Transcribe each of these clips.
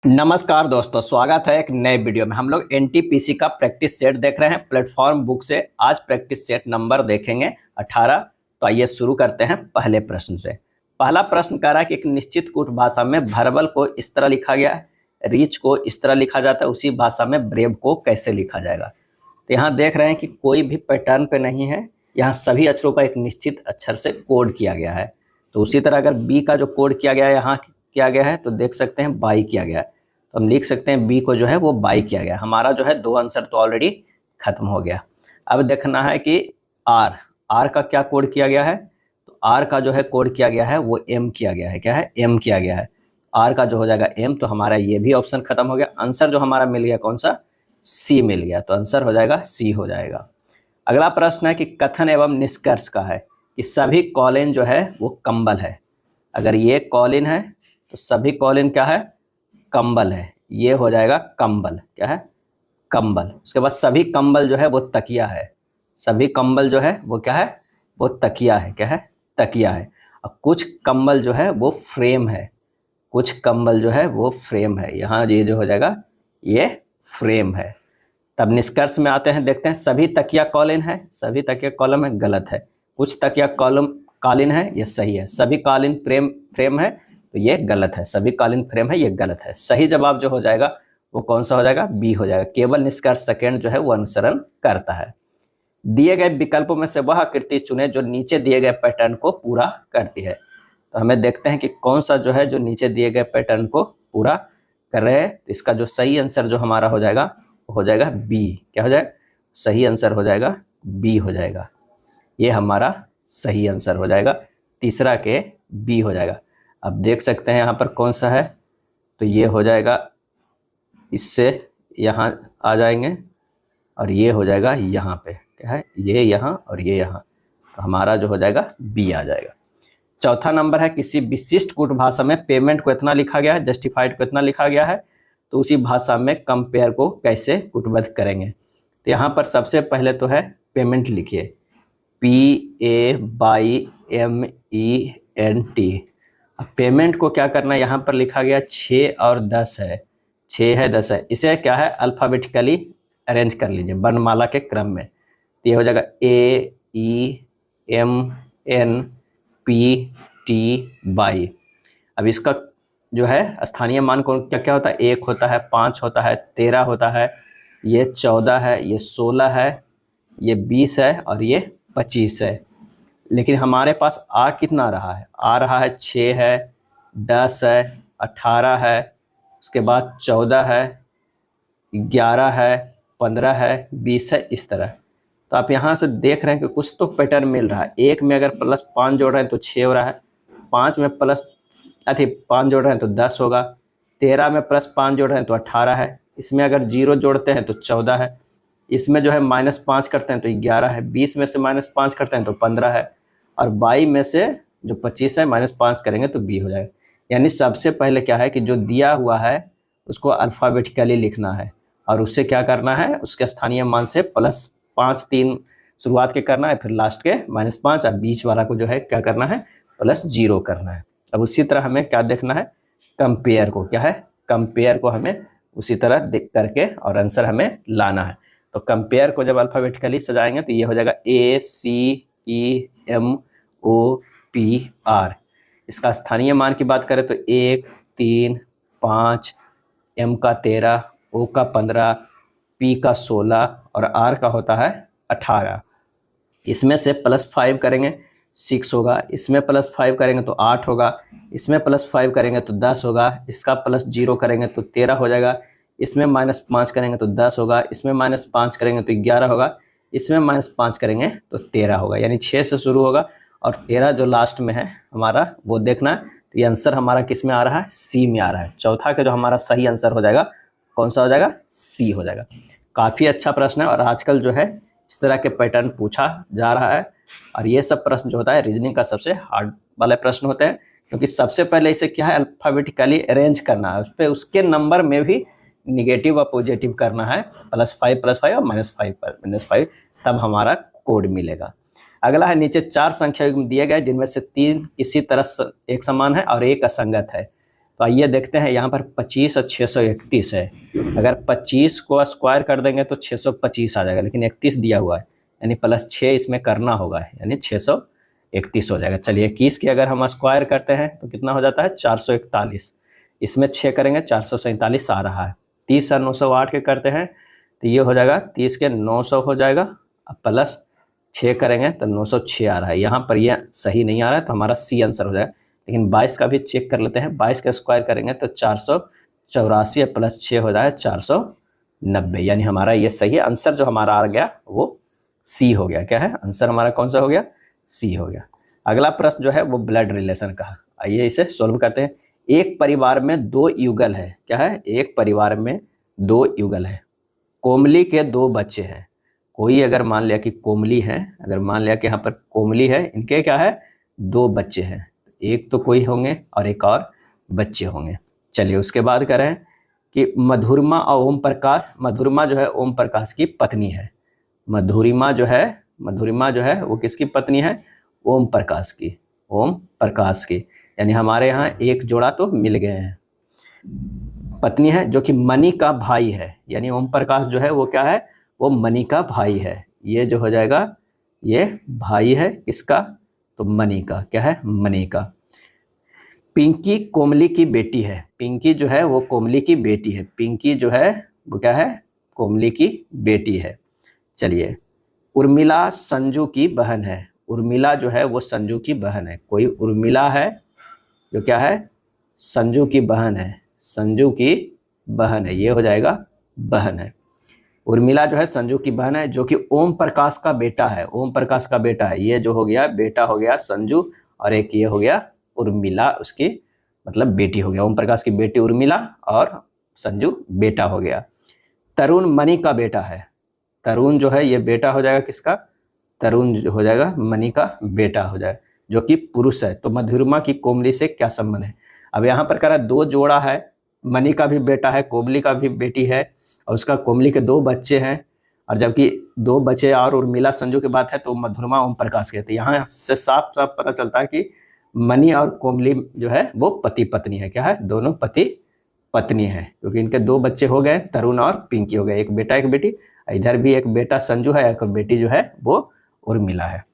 नमस्कार दोस्तों, स्वागत है एक नए वीडियो में। हम लोग एनटीपीसी का प्रैक्टिस सेट देख रहे हैं प्लेटफॉर्म बुक से। आज प्रैक्टिस सेट नंबर देखेंगे 18। तो आइए शुरू करते हैं पहले प्रश्न से। पहला प्रश्न कह रहा है कि एक निश्चित कूट भाषा में भर्बल को इस तरह लिखा गया है, रीच को इस तरह लिखा जाता है, उसी भाषा में ब्रेव को कैसे लिखा जाएगा। तो यहाँ देख रहे हैं कि कोई भी पैटर्न पे नहीं है, यहाँ सभी अक्षरों का एक निश्चित अक्षर से कोड किया गया है। तो उसी तरह अगर बी का जो कोड किया गया है यहाँ किया गया है तो देख सकते हैं बाई किया गया है, तो हम लिख सकते हैं बी को जो है वो बाई किया गया। हमारा जो है दो आंसर तो ऑलरेडी खत्म हो गया। अब देखना है कि आर का क्या कोड किया गया है। तो आर का जो है कोड किया गया है वो एम किया गया है। क्या है? एम किया गया है। आर का जो हो जाएगा एम, तो हमारा ये भी ऑप्शन खत्म हो गया। आंसर जो हमारा मिल गया कौन सा? सी मिल गया, तो आंसर हो जाएगा सी हो जाएगा। अगला प्रश्न है कि कथन एवं निष्कर्ष का है कि सभी कॉलिन जो है वो कंबल है। अगर ये कॉलिन है तो सभी कॉलिन क्या है? कंबल है। ये हो जाएगा कंबल। क्या है? कंबल। उसके बाद सभी कंबल जो है वो तकिया है। सभी कंबल जो है वो क्या है? वो तकिया है। क्या है? तकिया है। और कुछ कंबल जो है वो फ्रेम है। कुछ कंबल जो है वो फ्रेम है। यहाँ ये जो हो जाएगा ये फ्रेम है। तब निष्कर्ष में आते हैं, देखते हैं सभी तकिया कॉलिन है। सभी तकिया कॉलम है, गलत है। कुछ तकिया कॉलम कालीन है, ये सही है। सभी कालीन फ्रेम है, तो ये गलत है। सभी कालीन फ्रेम है, ये गलत है। सही जवाब जो हो जाएगा वो कौन सा हो जाएगा? बी हो जाएगा। केवल निष्कर्ष सेकंड जो है वो अनुसरण करता है। दिए गए विकल्पों में से वह आकृति चुने जो नीचे दिए गए पैटर्न को पूरा करती है। तो हमें देखते हैं कि कौन सा जो है जो नीचे दिए गए पैटर्न को पूरा कर रहे हैं। तो इसका जो सही आंसर जो हमारा हो जाएगा वो हो जाएगा बी। क्या हो जाएगा? सही आंसर हो जाएगा बी हो जाएगा। ये हमारा सही आंसर हो जाएगा। तीसरा के बी हो जाएगा। अब देख सकते हैं यहाँ पर कौन सा है, तो ये हो जाएगा, इससे यहाँ आ जाएंगे और ये हो जाएगा यहाँ पे। क्या है? ये यहाँ और ये यहाँ, तो हमारा जो हो जाएगा बी आ जाएगा। चौथा नंबर है किसी विशिष्ट कूट भाषा में पेमेंट को इतना लिखा गया है, जस्टिफाइड को इतना लिखा गया है, तो उसी भाषा में कंपेयर को कैसे कूटबद्ध करेंगे। तो यहाँ पर सबसे पहले तो है पेमेंट लिखिए, PAYMENT। अब पेमेंट को क्या करना है, यहाँ पर लिखा गया 6 और 10 है। 6 है 10 है, इसे क्या है अल्फ़ाबेटिकली अरेंज कर लीजिए वर्णमाला के क्रम में। तो ये हो जाएगा AEMNPTY। अब इसका जो है स्थानीय मान को क्या क्या होता है? 1 होता है, 5 होता है, 13 होता है, ये 14 है, ये 16 है, ये 20 है और ये 25 है। लेकिन हमारे पास आ कितना रहा है? आ रहा है 6 है, 10 है, 18 है, उसके बाद 14 है, 11 है, 15 है, 20 है, इस तरह। तो आप यहाँ से देख रहे हैं कि कुछ तो पैटर्न मिल रहा है। एक में अगर +5 जोड़ रहे हैं तो 6 हो रहा है, 5 में 5 जोड़ रहे हैं तो 10 होगा, 13 में +5 जोड़ रहे हैं तो 18 है, इसमें अगर 0 जोड़ते हैं तो 14 है, इसमें जो है -5 करते हैं तो 11 है, 20 में से -5 करते हैं तो 15 है, और 22 में से जो 25 है -5 करेंगे तो बी हो जाएगा। यानी सबसे पहले क्या है कि जो दिया हुआ है उसको अल्फ़ाबेटिकली लिखना है और उससे क्या करना है, उसके स्थानीय मान से +5 3 शुरुआत के करना है, फिर लास्ट के -5 और बीच वाला को जो है क्या करना है +0 करना है। अब उसी तरह हमें क्या देखना है, कंपेयर को। क्या है? कंपेयर को हमें उसी तरह देख करके और आंसर हमें लाना है। तो कंपेयर को जब अल्फ़ाबेटिकली सजाएंगे तो ये हो जाएगा ACEMOPR। इसका स्थानीय मान की बात करें तो 1 3 5, M का 13, O का 15, P का 16 और R का होता है 18। इसमें से +5 करेंगे 6 होगा, इसमें +5 करेंगे तो 8 होगा, इसमें +5 करेंगे तो 10 होगा, इसका +0 करेंगे तो 13 हो जाएगा, इसमें -5 करेंगे तो 10 होगा, इसमें -5 करेंगे तो 11 होगा, इसमें -5 करेंगे तो 13 होगा। यानी 6 से शुरू होगा और 13 जो लास्ट में है हमारा वो देखना है। तो ये आंसर हमारा किस में आ रहा है? सी में आ रहा है। चौथा का जो हमारा सही आंसर हो जाएगा कौन सा हो जाएगा? सी हो जाएगा। काफ़ी अच्छा प्रश्न है और आजकल जो है इस तरह के पैटर्न पूछा जा रहा है। और ये सब प्रश्न जो होता है रीजनिंग का सबसे हार्ड वाले प्रश्न होते हैं, क्योंकि सबसे पहले इसे क्या है अल्फ़ाबेटिकली अरेंज करना है, उस पर उसके नंबर में भी निगेटिव और पॉजिटिव करना है, +5 और -5, तब हमारा कोड मिलेगा। अगला है नीचे 4 संख्या युग्म दिए गए जिनमें से 3 किसी तरह एक समान है और एक असंगत है। तो आइए देखते हैं, यहाँ पर 25 और 631 है। अगर 25 को स्क्वायर कर देंगे तो 625 आ जाएगा, लेकिन 31 दिया हुआ है यानी +6 इसमें करना होगा, यानी 631 हो जाएगा। चलिए 21 की अगर हम स्क्वायर करते हैं तो कितना हो जाता है 441, इसमें 6 करेंगे 447 आ रहा है। 30 और 908 के करते हैं तो ये हो जाएगा 30 के 900 हो जाएगा, अब +6 करेंगे तो 906 आ रहा है। यहाँ पर यह सही नहीं आ रहा है तो हमारा सी आंसर हो जाएगा। लेकिन 22 का भी चेक कर लेते हैं, 22 का स्क्वायर करेंगे तो 484 +6 हो जाएगा 490, यानी हमारा ये सही है। आंसर जो हमारा आ गया वो सी हो गया। क्या है आंसर हमारा, कौन सा हो गया, सी हो गया। अगला प्रश्न जो है वो ब्लड रिलेशन का। आइए इसे सोल्व करते हैं। एक परिवार में 2 युगल है। क्या है, एक परिवार में 2 युगल है। कोमली के 2 बच्चे हैं। कोई अगर मान लिया कि कोमली है, अगर मान लिया कि यहाँ पर कोमली है, इनके क्या है 2 बच्चे हैं, एक तो कोई होंगे और एक और बच्चे होंगे। चलिए उसके बाद करें कि मधुरमा और ओम प्रकाश, मधुरमा जो है ओम प्रकाश की पत्नी है। मधुरिमा जो है वो किसकी पत्नी है, ओम प्रकाश की, ओम प्रकाश की। यानी हमारे यहाँ एक जोड़ा तो मिल गए हैं। पत्नी है जो कि मणि का भाई है, यानी ओम प्रकाश जो है वो क्या है, वो मणि का भाई है। ये जो हो जाएगा ये भाई है किसका, तो मणि का। क्या है, मणि का। पिंकी कोमली की बेटी है। पिंकी जो है वो कोमली की बेटी है। पिंकी जो है वो क्या है, कोमली की बेटी है। चलिए उर्मिला संजू की बहन है। उर्मिला जो है वो संजू की बहन है। कोई उर्मिला है जो क्या है, संजू की बहन है, संजू की बहन है, ये हो जाएगा बहन है। उर्मिला जो है संजू की बहन है, जो कि ओम प्रकाश का बेटा है। ओम प्रकाश का बेटा है, ये जो हो गया बेटा हो गया संजू, और एक ये हो गया उर्मिला, उसकी मतलब बेटी हो गया। ओम प्रकाश की बेटी उर्मिला और संजू बेटा हो गया। तरुण मणि का बेटा है। तरुण जो है ये बेटा हो जाएगा किसका, तरुण जो हो जाएगा मणि का बेटा हो जाएगा, जो कि पुरुष है। तो मधुरमा की कोमली से क्या संबंध है। अब यहाँ पर कह रहा है 2 जोड़ा है, मणि का भी बेटा है, कोमली का भी बेटी है, और उसका कोमली के 2 बच्चे हैं, और जबकि 2 बच्चे और उर्मिला संजू की बात है तो मधुरमा ओम प्रकाश के थे। यहाँ से साफ साफ पता चलता है कि मणि और कोमली जो है वो पति पत्नी है। क्या है, दोनों पति पत्नी है, क्योंकि इनके 2 बच्चे हो गए, तरुण और पिंकी हो गए, एक बेटा एक बेटी। इधर भी एक बेटा संजू है, एक बेटी जो है वो उर्मिला है।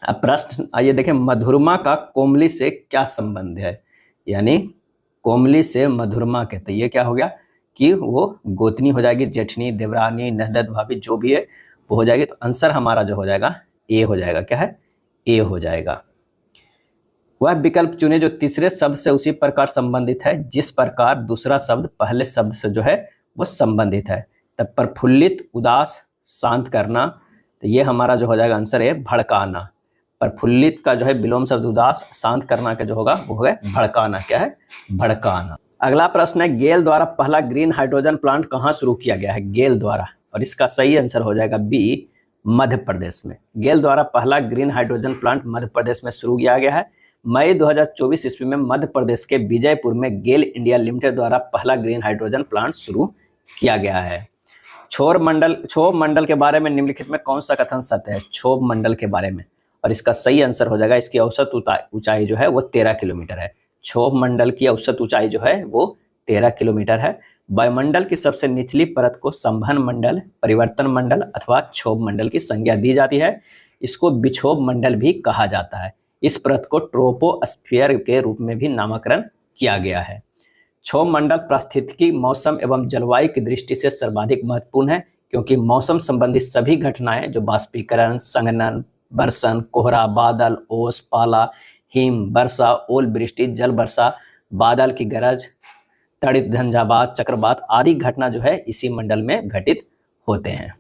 अब प्रश्न आइए देखें, मधुरमा का कोमली से क्या संबंध है। यानी कोमली से मधुरमा के, तो ये क्या हो गया कि वो गोतनी हो जाएगी, जेठनी, देवरानी, नहदत भाभी जो भी है वो हो जाएगी। तो आंसर हमारा जो हो जाएगा ए हो जाएगा। क्या है, ए हो जाएगा। वह विकल्प चुने जो तीसरे शब्द से उसी प्रकार संबंधित है जिस प्रकार दूसरा शब्द पहले शब्द से जो है वो संबंधित है। तब प्रफुल्लित, उदास, शांत करना, तो ये हमारा जो हो जाएगा आंसर है भड़काना। प्रफुल्लित का जो है विलोम शब्द उदास, शांत करना का जो होगा वो होगा भड़काना। क्या है, भड़काना। अगला प्रश्न है, गेल द्वारा पहला ग्रीन हाइड्रोजन प्लांट कहाँ शुरू किया गया है। गेल द्वारा, और इसका सही आंसर हो जाएगा बी, मध्य प्रदेश में। गेल द्वारा पहला green hydrogen plant Madhya Pradesh में शुरू किया गया है। मई 2024 ईस्वी में मध्य प्रदेश के विजयपुर में गेल इंडिया लिमिटेड द्वारा पहला ग्रीन हाइड्रोजन प्लांट शुरू किया गया है। क्षोभ मंडल के बारे में निम्नलिखित में कौन सा कथन सत्य है। क्षोभ मंडल के बारे में, और इसका सही आंसर हो जाएगा, इसकी औसत ऊंचाई जो है वो 13 किलोमीटर है। क्षोभ मंडल की औसत ऊंचाई जो है वो 13 किलोमीटर है। वायुमंडल की सबसे निचली परत को संवहन मंडल, परिवर्तन मंडल अथवा क्षोभ मंडल की संज्ञा दी जाती है। इसको विक्षोभ मंडल भी कहा जाता है। इस परत को ट्रोपोस्फीयर के रूप में भी नामकरण किया गया है। क्षोभ मंडल पारिस्थितिकी, मौसम एवं जलवायु की दृष्टि से सर्वाधिक महत्वपूर्ण है, क्योंकि मौसम संबंधित सभी घटनाएं जो बाष्पीकरण, संघनन, बर्षण, कोहरा, बादल, ओस, पाला, हिम, वर्षा, ओलावृष्टि, जल वर्षा, बादल की गरज, तड़ित, झंझावात, चक्रवात आदि घटना जो है इसी मंडल में घटित होते हैं।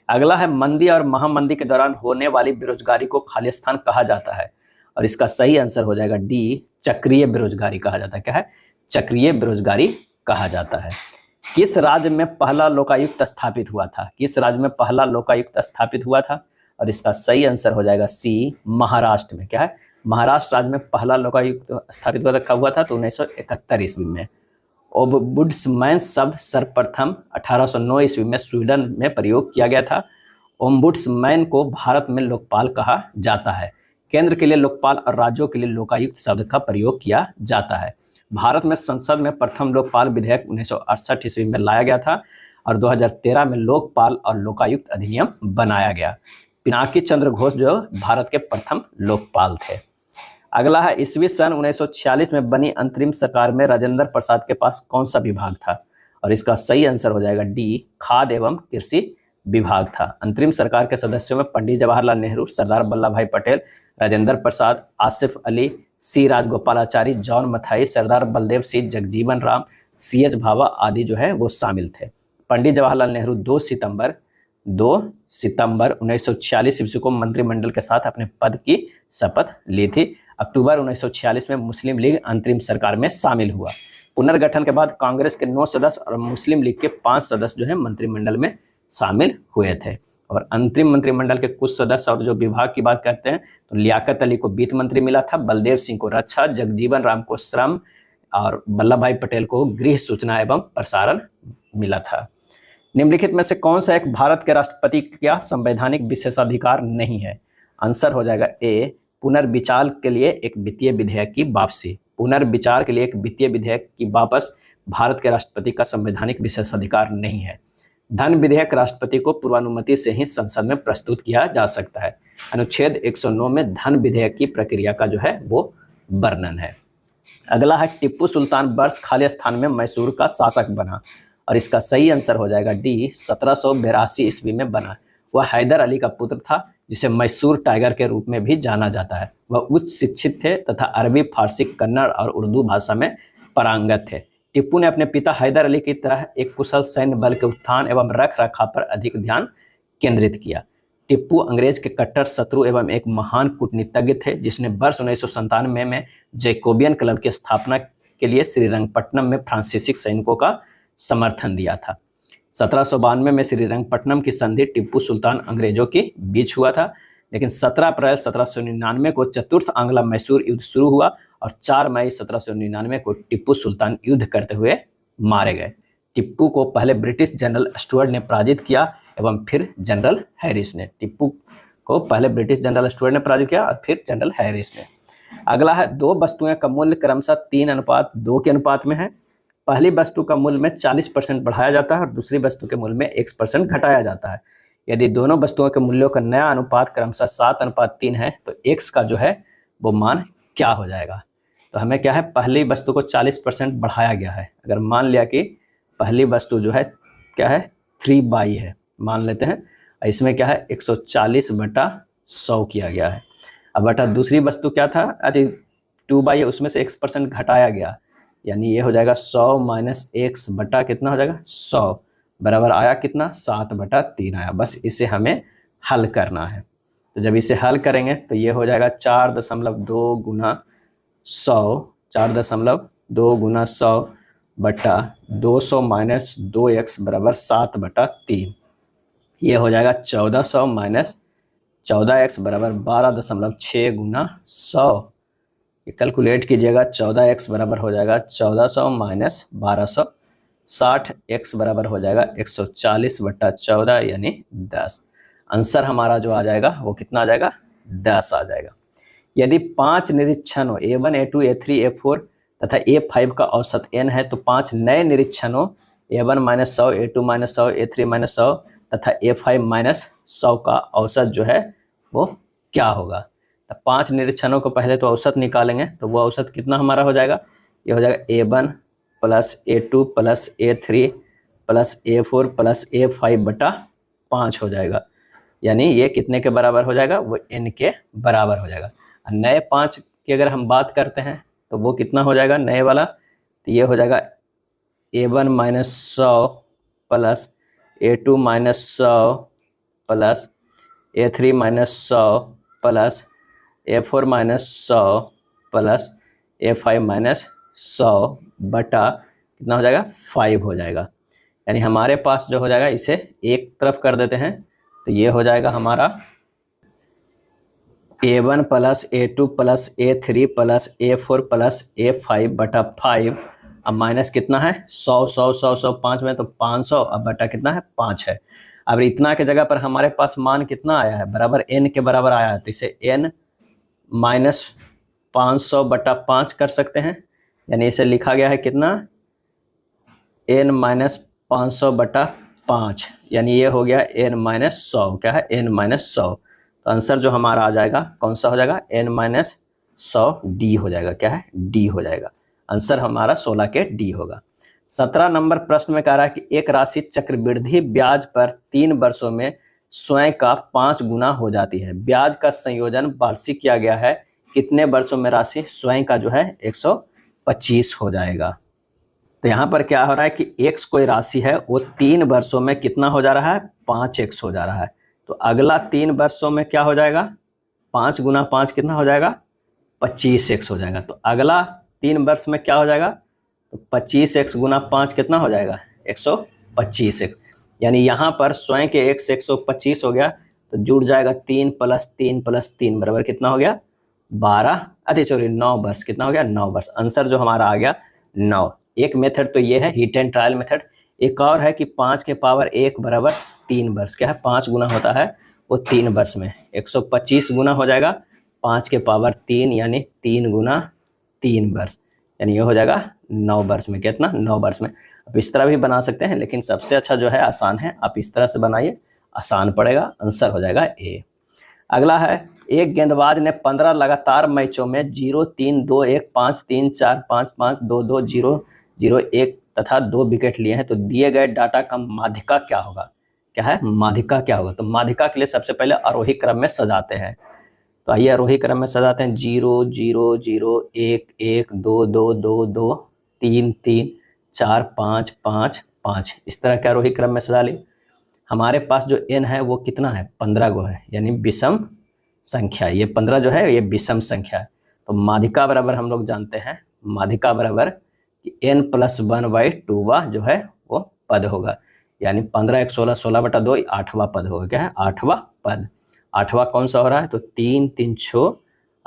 अगला है, मंदी और महामंदी के दौरान होने वाली बेरोजगारी को खालिस्तान कहा जाता है, और इसका सही आंसर हो जाएगा डी, चक्रीय बेरोजगारी कहा जाता है। क्या है, चक्रीय बेरोजगारी कहा जाता है। किस राज्य में पहला लोकायुक्त स्थापित हुआ था। किस राज्य में पहला लोकायुक्त स्थापित हुआ था, और इसका सही आंसर हो जाएगा सी, महाराष्ट्र में। क्या है, महाराष्ट्र राज्य में पहला लोकायुक्त स्थापित हुआ था तो 1971 ईस्वी में। ओम्बुड्समैन शब्द सर्वप्रथम 1809 ईस्वी में स्वीडन में प्रयोग किया गया था। ओम्बुड्समैन को भारत में लोकपाल कहा जाता है। केंद्र के लिए लोकपाल और राज्यों के लिए लोकायुक्त शब्द का प्रयोग किया जाता है। भारत में संसद में प्रथम लोकपाल विधेयक 1968 ईस्वी में लाया गया था और 2013 में लोकपाल और लोकायुक्त अधिनियम बनाया गया। पिनाकी चंद्र घोष जो भारत के प्रथम लोकपाल थे। अगला है, ईस्वी सन 1946 में बनी अंतरिम सरकार में राजेंद्र प्रसाद के पास कौन सा विभाग था? और इसका सही आंसर हो जाएगा डी, खाद्य एवं कृषि विभाग था। अंतरिम सरकार के सदस्यों में पंडित जवाहरलाल नेहरू, सरदार वल्लभ भाई पटेल, राजेंद्र प्रसाद, आसिफ अली, सी राजगोपालाचारी, जॉन मथाई, सरदार बलदेव सिंह, जगजीवन राम, CH भाभा आदि जो है वो शामिल थे। पंडित जवाहरलाल नेहरू 2 सितंबर 1946 ईस्वी को मंत्रिमंडल के साथ अपने पद की शपथ ली थी। अक्टूबर 1946 में मुस्लिम लीग अंतरिम सरकार में शामिल हुआ। पुनर्गठन के बाद कांग्रेस के 9 सदस्य और मुस्लिम लीग के 5 सदस्य जो है मंत्रिमंडल में शामिल हुए थे। और अंतरिम मंत्रिमंडल के कुछ सदस्य और जो विभाग की बात करते हैं तो लियाकत अली को वित्त मंत्री मिला था, बलदेव सिंह को रक्षा, जगजीवन राम को श्रम और वल्लभ भाई पटेल को गृह, सूचना एवं प्रसारण मिला था। निम्नलिखित में से कौन सा एक भारत के राष्ट्रपति का संवैधानिक विशेषाधिकार नहीं है? आंसर हो जाएगा ए, पुनर्विचार के लिए एक वित्तीय विधेयक की वापसी। पुनर्विचार के लिए एक वित्तीय विधेयक की वापस भारत के राष्ट्रपति का संवैधानिक विशेषाधिकार नहीं है। धन विधेयक राष्ट्रपति को पूर्वानुमति से ही संसद में प्रस्तुत किया जा सकता है। अनुच्छेद 109 में धन विधेयक की प्रक्रिया का जो है वो वर्णन है। अगला है, टिप्पू सुल्तान वर्ष खालिस्तान में मैसूर का शासक बना और इसका सही आंसर हो जाएगा डी, 1782 ईस्वी में बना। वह हैदर अली का पुत्र था जिसे मैसूर टाइगर के रूप में भी जाना जाता है। वह उच्च शिक्षित थे तथा अरबी, फारसी, कन्नड़ और उर्दू भाषा में पारंगत थे। टिप्पू ने अपने पिता हैदर अली की तरह एक कुशल सैन्य बल के उत्थान एवं रख रखाव पर अधिक ध्यान केंद्रित किया। टिप्पू अंग्रेज के कट्टर शत्रु एवं एक महान कूटनीतिज्ञ थे जिसने वर्ष 1997 में जैकोबियन क्लब की स्थापना के लिए श्रीरंगपट्टनम में फ्रांसीसी सैनिकों का समर्थन दिया था। 1792 में श्रीरंगपट्टनम की संधि टिप्पू सुल्तान अंग्रेजों के बीच हुआ था, लेकिन 17 अप्रैल 1799 को चतुर्थ आंग्ला मैसूर युद्ध शुरू हुआ और 4 मई 1799 को टिप्पू सुल्तान युद्ध करते हुए मारे गए। टिप्पू को पहले ब्रिटिश जनरल स्टुअर्ट ने पराजित किया एवं फिर जनरल हैरिस ने। टिप्पू को पहले ब्रिटिश जनरल स्टुअर्ट ने पराजित किया और फिर जनरल हैरिस ने। अगला है, 2 वस्तुएं का मूल्य क्रमशः 3:2 के अनुपात में है। पहली वस्तु का मूल्य में 40% बढ़ाया जाता है और दूसरी वस्तु के मूल्य में 1% घटाया जाता है। यदि दोनों वस्तुओं के मूल्यों का नया अनुपात क्रमशः 7:3 है तो x का जो है वो मान क्या हो जाएगा? तो हमें क्या है, पहली वस्तु को 40% बढ़ाया गया है। अगर मान लिया कि पहली वस्तु जो है क्या है 3/, है मान लेते हैं, इसमें क्या है 140/100 किया गया है। अब बटा दूसरी वस्तु क्या था, अरे 2/, है उसमें से 1% घटाया गया, यानी ये हो जाएगा 100 माइनस x बटा कितना हो जाएगा 100 बराबर आया कितना 7/3 आया। बस इसे हमें हल करना है। तो जब इसे हल करेंगे तो ये हो जाएगा 4.2 गुना 100, 4.2 गुना 100 बटा 200 माइनस 2x बराबर 7/3। ये हो जाएगा 1400 माइनस 14x बराबर 12.6 गुना 100। कैलकुलेट कीजिएगा, 14x बराबर हो जाएगा 1400 माइनस 1200, 60x बराबर हो जाएगा 140/14 यानी 10। आंसर हमारा जो आ जाएगा वो कितना आ जाएगा 10 आ जाएगा। यदि 5 निरीक्षणों A1, A2, A3, A4 तथा A5 का औसत n है तो 5 नए निरीक्षणों A1 - 100, A2 - 100, A3 - 100 तथा A5 - 100 का औसत जो है वो क्या होगा? तो 5 निरीक्षणों को पहले तो औसत निकालेंगे तो वो औसत कितना हमारा हो जाएगा, ये हो जाएगा A1 + A2 + A3 + A4 + A5/5 हो जाएगा। यानी ये कितने के बराबर हो जाएगा, वो n के बराबर हो जाएगा। नए 5 की अगर हम बात करते हैं तो वो कितना हो जाएगा नए वाला, तो ये हो जाएगा A1 - 100 + A2 - 100 + A3 - 100 + A4 - 100 + A5 - 100 बटा कितना हो जाएगा 5 हो जाएगा। यानी हमारे पास जो हो जाएगा, इसे एक तरफ कर देते हैं तो ये हो जाएगा हमारा A1 + A2 + A3 + A4 + A5/5। अब माइनस कितना है 100 100 100 100 5 में तो 500, अब बटा कितना है 5 है। अब इतना के जगह पर हमारे पास मान कितना आया है, बराबर n के बराबर आया है, तो इसे n - 500/5 कर सकते हैं। यानी इसे लिखा गया है कितना, n-500/5, यानी ये हो गया n-100, क्या है n-100। तो आंसर जो हमारा आ जाएगा कौन सा हो जाएगा, n-100 डी हो जाएगा, क्या है डी हो जाएगा। आंसर हमारा 16 के डी होगा। 17 नंबर प्रश्न में कह रहा है कि एक राशि चक्रवृद्धि ब्याज पर 3 वर्षों में स्वयं का 5 गुना हो जाती है। ब्याज का संयोजन वार्षिक किया गया है, कितने वर्षों में राशि स्वयं का जो है 125 हो जाएगा। तो यहाँ पर क्या हो रहा है कि x कोई राशि है वो 3 वर्षों में कितना हो जा रहा है, 5x हो जा रहा है। तो अगला 3 वर्षों में क्या हो जाएगा, 5 गुना 5 कितना हो जाएगा, 25x हो जाएगा। तो अगला 3 वर्ष में क्या हो जाएगा, तो 25x गुना 5 कितना हो जाएगा, 125x। यानी यहाँ पर स्वयं के x 125 हो गया, तो जुड़ जाएगा 3 + 3 + 3 बराबर कितना हो गया, 9 वर्ष। कितना हो गया, 9 वर्ष। आंसर जो हमारा आ गया 9। एक मेथड तो ये है हिट एंड ट्रायल मेथड। एक और है कि 5 के पावर 1 बराबर 3 वर्ष। क्या है, 5 गुना होता है वो 3 वर्ष में, 125 गुना हो जाएगा 5 के पावर 3, यानी 3 गुना 3 वर्ष, यानी ये हो जाएगा 9 वर्ष में। कितना, 9 वर्ष में। अब इस तरह भी बना सकते हैं, लेकिन सबसे अच्छा जो है आसान है, आप इस तरह से बनाइए, आसान पड़ेगा। आंसर हो जाएगा ए। अगला है, एक गेंदबाज ने 15 लगातार मैचों में 0-3, 2-1, 5-3, 4-5, 5-2, 2, 0-0-1 तथा 2 विकेट लिए हैं। तो दिए गए डाटा का माध्यिका क्या होगा, क्या है माध्यिका क्या होगा। तो माध्यिका के लिए सबसे पहले आरोही क्रम में सजाते हैं। तो आइए आरोही क्रम में सजाते हैं, 0-0-0-1-1, 2-2-2-2, 3-3, 4-5-5-5, इस तरह के आरोही क्रम में सजा ली। हमारे पास जो n है वो कितना है, 15 गो है, यानी विषम संख्या। ये 15 जो है ये विषम संख्या है। तो माध्यिका बराबर हम लोग जानते हैं, माध्यिका बराबर कि n + 1/2 जो है वो पद होगा, यानी 15 × 1 = 16, 16/2 8वां पद होगा। क्या है, 8वां पद। 8वां कौन सा हो रहा है, तो 3, 3, 6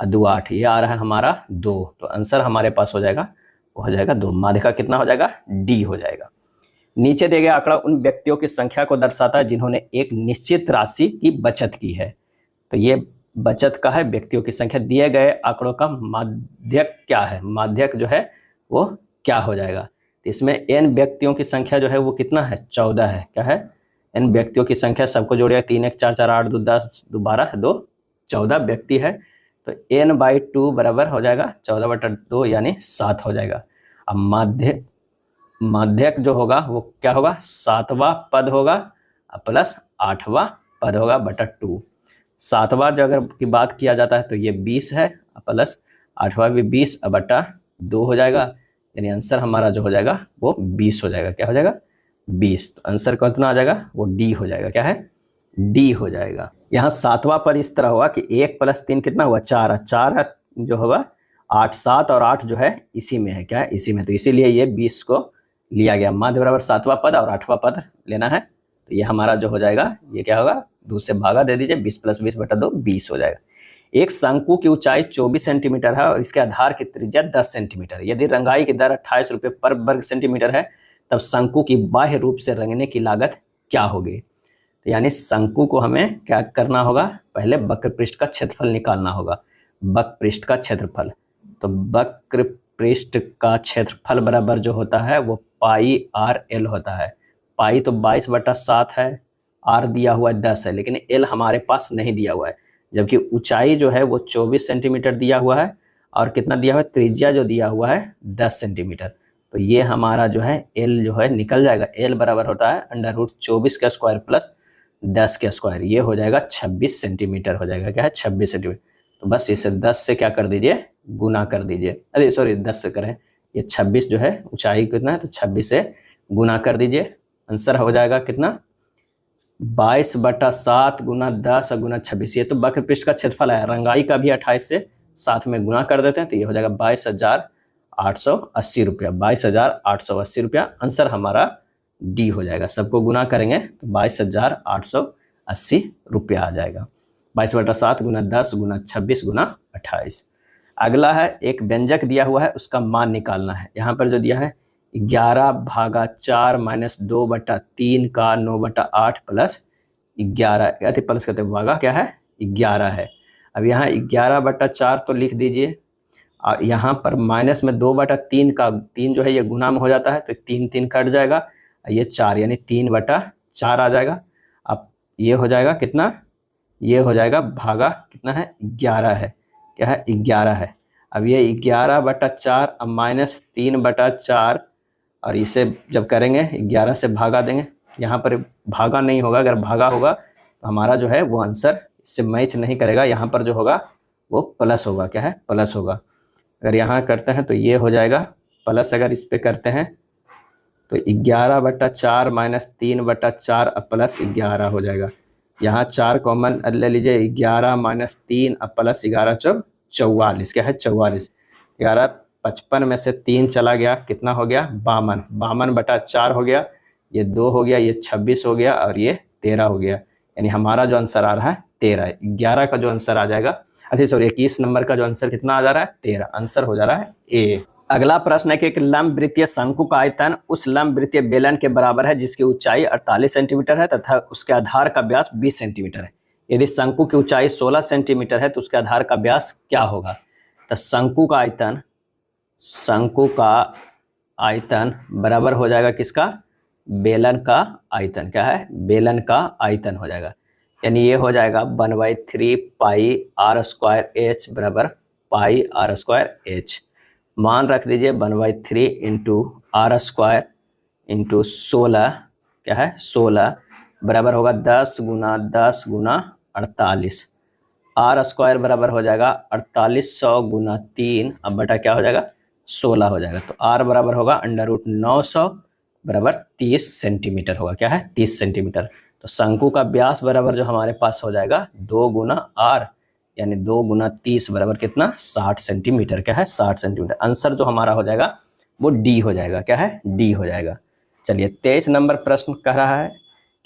और 2, 8, ये आ रहा है हमारा 2। तो आंसर हमारे पास हो जाएगा, वो हो जाएगा 2। माध्यिका कितना हो जाएगा, डी हो जाएगा। नीचे दिए गए आंकड़ा उन व्यक्तियों की संख्या को दर्शाता है जिन्होंने एक निश्चित राशि की बचत की है। तो ये बचत का है व्यक्तियों की संख्या। दिए गए आंकड़ों का माध्यक क्या है, माध्यक जो है वो क्या हो जाएगा। तो इसमें n व्यक्तियों की संख्या जो है वो कितना है, 14 है। क्या है, n व्यक्तियों की संख्या सबको जोड़िएगा, 3 1 4 4 8 2 10 2 12 2 14 व्यक्ति है। तो n/2 बराबर हो जाएगा 14/2, यानी 7 हो जाएगा। अब माध्यक जो होगा वो क्या होगा, 7वां पद होगा प्लस 8वां पद होगा बटा 2। 7वां जो अगर की बात किया जाता है तो ये 20 है, प्लस 8वां भी 20 बटा 2 हो जाएगा, यानी आंसर हमारा जो हो जाएगा वो 20 हो जाएगा। क्या हो जाएगा, 20। तो आंसर कितना आ जाएगा, वो डी हो जाएगा। क्या है, डी हो जाएगा। यहाँ 7वां पद इस तरह होगा कि 1 + 3 कितना हुआ, 4, 4 जो होगा 8, 7 और 8 जो है इसी में है। क्या है, इसी में। तो इसीलिए ये 20 को लिया गया। माध्य बराबर 7वां पद और 8वां पद लेना है। तो ये हमारा जो हो जाएगा, ये क्या होगा, 2 से भागा दे दीजिए, 20 + 20/2 20 हो जाएगा। एक शंकु की ऊंचाई 24 सेंटीमीटर है और इसके आधार की त्रिज्या 10 सेंटीमीटर। यदि रंगाई की दर 28 रुपये पर वर्ग सेंटीमीटर है, तब शंकु की बाह्य रूप से रंगने की लागत क्या होगी। तो यानी शंकु को हमें क्या करना होगा, पहले वक्र पृष्ठ का क्षेत्रफल निकालना होगा। वक्र पृष्ठ का क्षेत्रफल, तो वक्र पृष्ठ का क्षेत्रफल बराबर जो होता है वो πr/l होता है। पाई तो 22/7 है, r दिया हुआ है 10 है, लेकिन l हमारे पास नहीं दिया हुआ है। जबकि ऊंचाई जो है वो 24 सेंटीमीटर दिया हुआ है और कितना दिया हुआ है, त्रिज्या जो दिया हुआ है 10 सेंटीमीटर। तो ये हमारा जो है l जो है निकल जाएगा। l बराबर होता है √24² प्लस 10 के स्क्वायर, ये हो जाएगा 26 सेंटीमीटर हो जाएगा। क्या है, 26 सेंटीमीटर। तो बस इसे 10 से क्या कर दीजिए, गुना कर दीजिए। अरे सॉरी, 10 से करें, ये 26 जो है ऊंचाई कितना है, तो 26 से गुना कर दीजिए। आंसर हो जाएगा कितना, 22/7 गुना 10 गुना 26। ये तो वक्र पृष्ठ का क्षेत्रफल है। रंगाई का भी 28 से साथ में गुना कर देते हैं, तो ये हो जाएगा 22,880 रुपया। 22,880 रुपया आंसर हमारा डी हो जाएगा। सबको गुना करेंगे तो 22,880 रुपया आ जाएगा। 22/7 गुना 10 गुना 26 गुना 28। अगला है, एक व्यंजक दिया हुआ है, उसका मान निकालना है। यहाँ पर जो दिया है 11/4 - 2/3 का 9/8 प्लस 11 प्लस करते भागा क्या है, 11 है। अब यहाँ 11/4 तो लिख दीजिए और यहाँ पर माइनस में 2/3 का 3 जो है ये गुना में हो जाता है, तो 3 3 कट जाएगा, ये 4 यानी 3/4 आ जाएगा। अब ये हो जाएगा कितना, ये हो जाएगा भागा कितना है 11 है, क्या है 11 है। अब ये 11/4 अब माइनस 3/4 और इसे जब करेंगे 11 से भागा देंगे, यहाँ पर भागा नहीं होगा, अगर भागा होगा तो हमारा जो है वो आंसर इससे मैच नहीं करेगा, यहाँ पर जो होगा वो प्लस होगा, क्या है प्लस होगा। अगर यहाँ करते हैं तो ये हो जाएगा प्लस, अगर इस पर करते हैं तो 11/4 माइनस 3/4 अब प्लस 11 हो जाएगा। यहाँ 4 कॉमन ले लीजिए, 11 माइनस 3 अब प्लस 11 चौक 44, क्या है 44। 11 55 में से 3 चला गया, कितना हो गया 52, 52/4 हो गया, ये 2 हो गया, ये 26 हो गया और ये 13 हो गया। यानी हमारा जो आंसर आ रहा है 13 है। 11 का जो आंसर आ जाएगा, अच्छा सॉरी 21 नंबर का जो आंसर कितना आ जा रहा है 13, आंसर हो जा रहा है ए। अगला प्रश्न है कि एक लंब वृत्तीय शंकु का आयतन उस लंब वृत्तीय बेलन के बराबर है जिसकी ऊंचाई 48 सेंटीमीटर है तथा उसके आधार का व्यास 20 सेंटीमीटर है। यदि शंकु की ऊंचाई 16 सेंटीमीटर है तो उसके आधार का व्यास क्या होगा। तो शंकु का आयतन बराबर हो जाएगा किसका, बेलन का आयतन, क्या है बेलन का आयतन हो जाएगा। यानी ये हो जाएगा 1/3 पाई r स्क्वायर h बराबर पाई r स्क्वायर h। मान रख दीजिए 1/3 इंटू r स्क्वायर इंटू 16, क्या है 16 बराबर होगा 10 गुना 10 गुना 48। r स्क्वायर बराबर हो जाएगा 4800 गुना 3 अब बटा क्या हो जाएगा 16 हो जाएगा। तो r बराबर होगा √900 बराबर 30 सेंटीमीटर होगा, क्या है 30 सेंटीमीटर। तो शंकु का व्यास बराबर जो हमारे पास हो जाएगा 2 गुना r यानी 2 गुना 30 बराबर कितना 60 सेंटीमीटर, क्या है 60 सेंटीमीटर। आंसर जो हमारा हो जाएगा वो डी हो जाएगा, क्या है डी हो जाएगा। चलिए 23 नंबर प्रश्न कह रहा है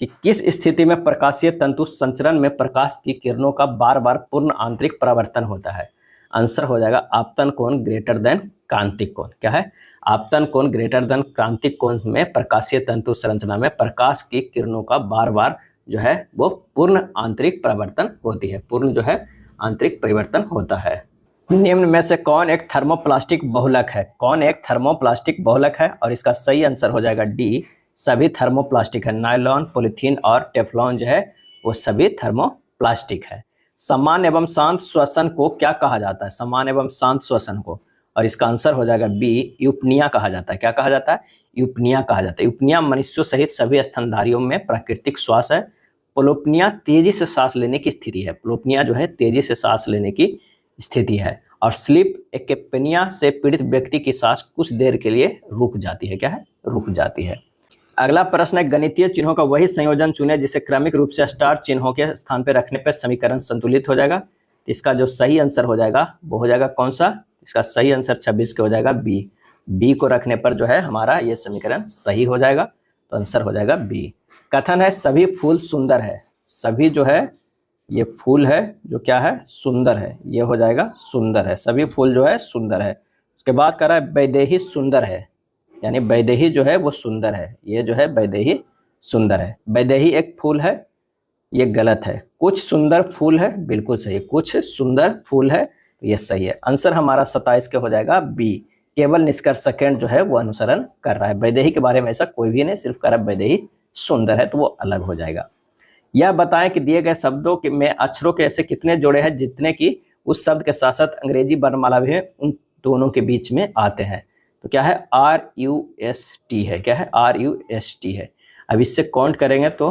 कि किस स्थिति में प्रकाशीय तंतु संचरण में प्रकाश की किरणों का बार बार पूर्ण आंतरिक परावर्तन होता है। आंसर हो जाएगा आपतन कोण ग्रेटर देन क्रांतिक कोण, क्या है आपतन कोण ग्रेटर देन क्रांतिक कोण में प्रकाशीय तंतु संरचना में प्रकाश की किरणों का बार बार जो है वो पूर्ण आंतरिक परिवर्तन होती है, पूर्ण जो है आंतरिक परिवर्तन होता है। निम्न में से कौन एक थर्मोप्लास्टिक बहुलक है, कौन एक थर्मोप्लास्टिक बहुलक है, और इसका सही आंसर हो जाएगा डी सभी थर्मोप्लास्टिक है। नायलॉन पॉलीथीन और टेफ्लॉन जो है वो सभी थर्मोप्लास्टिक है। समान एवं शांत श्वसन को क्या कहा जाता है, समान एवं शांत श्वसन को, और इसका आंसर हो जाएगा बी यूपनिया कहा जाता है। क्या कहा जाता है यूपनिया कहा जाता है। यूपनिया मनुष्यों सहित सभी स्तनधारियों में प्राकृतिक श्वास है। प्लोपनिया तेजी से सांस लेने की स्थिति है, प्लोपनिया जो है तेजी से सांस लेने की स्थिति है। और स्लीप एकेप्निया से पीड़ित व्यक्ति की सांस कुछ देर के लिए रुक जाती है, क्या है रुक जाती है। अगला प्रश्न है गणितीय चिन्हों का वही संयोजन चुने जिसे क्रमिक रूप से स्टार चिन्हों के स्थान पर रखने पर समीकरण संतुलित हो जाएगा। इसका जो सही आंसर हो जाएगा वो हो जाएगा कौन सा, इसका सही आंसर 26 के हो जाएगा बी। बी को रखने पर जो है हमारा ये समीकरण सही हो जाएगा, तो आंसर हो जाएगा बी। कथन है सभी फूल सुंदर है, सभी जो है ये फूल है जो क्या है सुंदर है, ये हो जाएगा सुंदर है, सभी फूल जो है सुंदर है। उसके बाद कह रहा है वैदेही सुंदर है, यानी वैदेही जो है वो सुंदर है, ये जो है वैदेही सुंदर है। वैदेही एक फूल है, ये गलत है। कुछ सुंदर फूल है, बिल्कुल सही, कुछ सुंदर फूल है, ये सही है। आंसर हमारा 27 के हो जाएगा बी। केवल निष्कर्ष सेकंड जो है वो अनुसरण कर रहा है, वैदेही के बारे में ऐसा कोई भी नहीं, सिर्फ कह रहा है वैदेही सुंदर है, तो वो अलग हो जाएगा। यह बताएं कि दिए गए शब्दों में अक्षरों के ऐसे कितने जोड़े हैं जितने कि उस शब्द के साथ साथ अंग्रेजी वर्णमाला भी उन दोनों के बीच में आते हैं। तो क्या है RUST है, क्या है RUST है। अब इससे काउंट करेंगे तो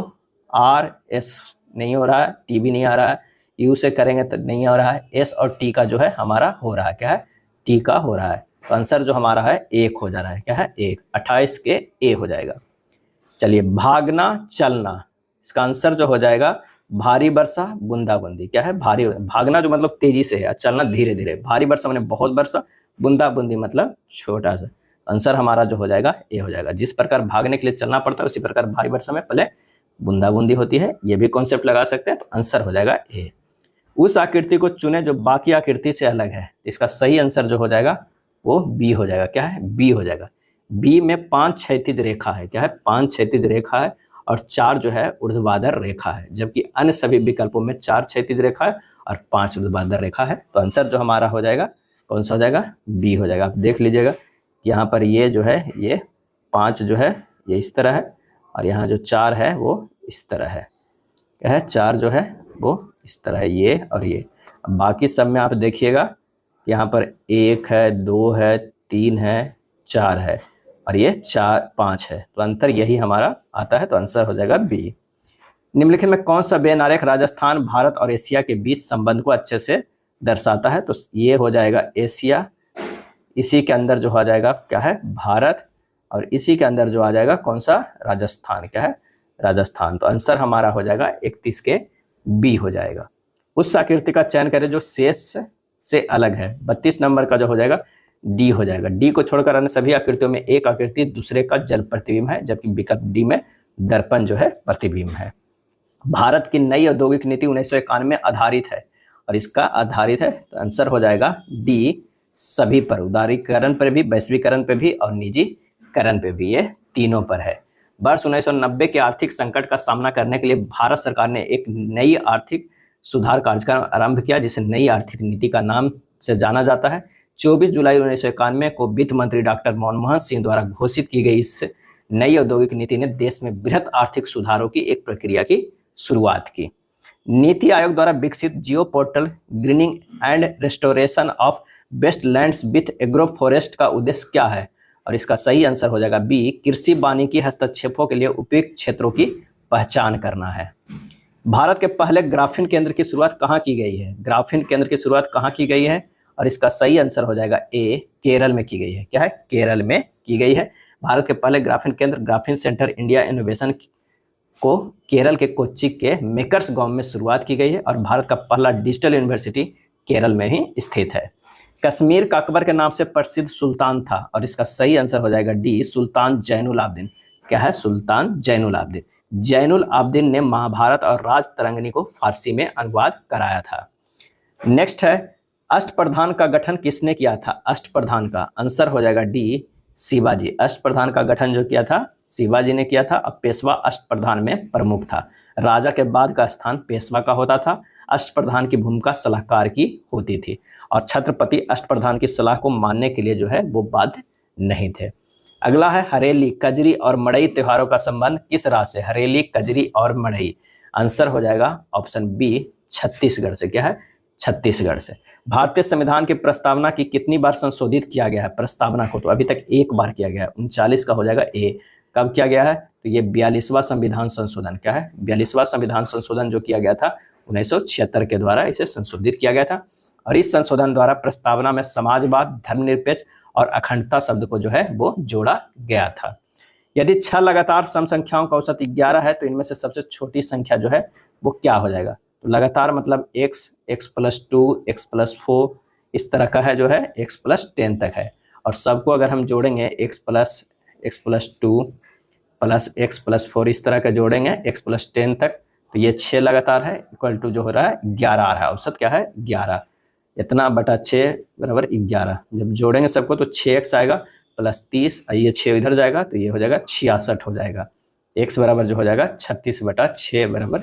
RS नहीं हो रहा है, T भी नहीं आ रहा है, U से करेंगे तो नहीं हो रहा है, S और T का जो है हमारा हो रहा है, क्या है T का हो रहा है। तो आंसर जो हमारा है 1 हो जा रहा है, क्या है 1, 28 के A हो जाएगा। चलिए भागना चलना, इसका आंसर जो हो जाएगा भारी वर्षा बूंदाबूंदी, क्या है भारी, भागना जो मतलब तेजी से है, चलना धीरे धीरे, भारी वर्षा मतलब बहुत वर्षा, बूंदाबूंदी मतलब छोटा सा। आंसर हमारा जो हो जाएगा ए हो जाएगा। जिस प्रकार भागने के लिए चलना पड़ता है उसी प्रकार भारी वर्षा में पहले बूंदाबूंदी होती है, ये भी कॉन्सेप्ट लगा सकते हैं, तो आंसर हो जाएगा ए। उस आकृति को चुने जो बाकी आकृति से अलग है, इसका सही आंसर जो हो जाएगा वो बी हो जाएगा, क्या है बी हो जाएगा। बी में 5 क्षैतिज रेखा है, क्या है 5 क्षैतिज रेखा है और 4 जो है ऊर्ध्वाधर रेखा है, जबकि अन्य सभी विकल्पों में 4 क्षैतिज रेखा है और 5 ऊर्ध्वाधर रेखा है। तो आंसर जो हमारा हो जाएगा कौन सा हो जाएगा, बी हो जाएगा। आप देख लीजिएगा यहाँ पर ये जो है ये 5 जो है ये इस तरह है और यहाँ जो 4 है वो इस तरह है। क्या है, 4 जो है वो इस तरह है, ये और ये। अब बाकी सब में आप देखिएगा यहाँ पर 1 है, 2 है, 3 है, 4 है और ये 5 है, तो अंतर यही हमारा आता है, तो आंसर हो जाएगा बी। निम्नलिखित में कौन सा बेन आरेख राजस्थान, भारत और एशिया के बीच संबंध को अच्छे से दर्शाता है, तो ये हो जाएगा एशिया, इसी के अंदर जो आ जाएगा क्या है, भारत, और इसी के अंदर जो आ जाएगा कौन सा, राजस्थान। क्या है, राजस्थान। तो आंसर हमारा हो जाएगा 31 के बी हो जाएगा। उस आकृति का चयन करें जो शेष से अलग है। 32 नंबर का जो हो जाएगा डी हो जाएगा। डी को छोड़कर अन्य सभी आकृतियों में एक आकृति दूसरे का जल प्रतिबिंब है, जबकि विकल्प डी में दर्पण जो है प्रतिबिंब है। भारत की नई औद्योगिक नीति 1991 में आधारित है और इसका आधारित है, तो आंसर हो जाएगा डी, सभी पर, उदारीकरण पर भी, वैश्वीकरण पर भी और निजीकरण पर भी, ये तीनों पर है। वर्ष 1990 के आर्थिक संकट का सामना करने के लिए भारत सरकार ने एक नई आर्थिक सुधार कार्यक्रम आरंभ किया, जिसे नई आर्थिक नीति का नाम से जाना जाता है। 24 जुलाई 1991 को वित्त मंत्री डॉक्टर मनमोहन सिंह द्वारा घोषित की गई इस नई औद्योगिक नीति ने देश में बृहत आर्थिक सुधारों की एक प्रक्रिया की शुरुआत की। नीति आयोग द्वारा विकसित geo portal greening and restoration of wastelands with agro forest का उद्देश्य क्या है, और इसका सही आंसर हो जाएगा बी, कृषि वानिकी हस्तक्षेपों के लिए उपयुक्त क्षेत्रों की पहचान करना है। भारत के पहले ग्राफीन केंद्र की शुरुआत कहाँ की गई है, ग्राफीन केंद्र की शुरुआत कहाँ की गई है, और इसका सही आंसर हो जाएगा ए, केरल में की गई है। क्या है, केरल में की गई है। भारत के पहले ग्राफीन केंद्र ग्राफीन सेंटर इंडिया इनोवेशन को केरल के कोच्चि के मेकर्स गांव में शुरुआत की गई है और भारत का पहला डिजिटल यूनिवर्सिटी केरल में ही स्थित है। कश्मीर का अकबर के नाम से प्रसिद्ध सुल्तान था, और इसका सही आंसर हो जाएगा डी, सुल्तान जैनुल आबदीन। क्या है, सुल्तान जैनुल आबदीन। जैनुल आबदीन ने महाभारत और राजतरंगिणी को फारसी में अनुवाद कराया था। नेक्स्ट है, अष्टप्रधान का गठन किसने किया था, अष्टप्रधान का आंसर हो जाएगा डी, शिवाजी। अष्टप्रधान का गठन जो किया था शिवाजी ने किया था। अब पेशवा अष्टप्रधान में प्रमुख था। राजा के बाद का स्थान पेशवा का होता था। अष्टप्रधान की भूमिका सलाहकार की होती थी और छत्रपति अष्टप्रधान की सलाह को मानने के लिए जो है वो बाध्य नहीं थे। अगला है, हरेली, कजरी और मड़ई त्योहारों का संबंध किस राज्य से, हरेली, कजरी और मड़ई। आंसर हो जाएगा ऑप्शन बी, छत्तीसगढ़ से। क्या है, छत्तीसगढ़ से। भारतीय संविधान की प्रस्तावना की कितनी बार संशोधित किया गया है, प्रस्तावना को तो अभी तक एक बार किया गया है, 39 का हो जाएगा ए। कब किया गया है, तो ये 42वां संविधान संशोधन। क्या है, 42वां संविधान संशोधन जो किया गया था 1976 के द्वारा इसे संशोधित किया गया था। और इस संशोधन द्वारा प्रस्तावना में समाजवाद, धर्मनिरपेक्ष और अखंडता शब्द को जो है वो जोड़ा गया था। यदि 6 लगातार सम संख्याओं का औसत 11 है तो इनमें से सबसे छोटी संख्या जो है वो क्या हो जाएगा, तो लगातार मतलब x, x+2, x+4 इस तरह का है जो है, x+10 तक है। और सबको अगर हम जोड़ेंगे x+2 प्लस x+4 इस तरह का जोड़ेंगे x+10 तक, तो ये 6 लगातार है, इक्वल टू जो हो रहा है 11 आ रहा है। औसत क्या है, 11, इतना बटा 6 बराबर 11। जब जोड़ेंगे सबको तो 6x आएगा प्लस 30, ये 6 इधर जाएगा तो ये हो जाएगा 66 हो जाएगा। x बराबर जो हो जाएगा 36/6 बराबर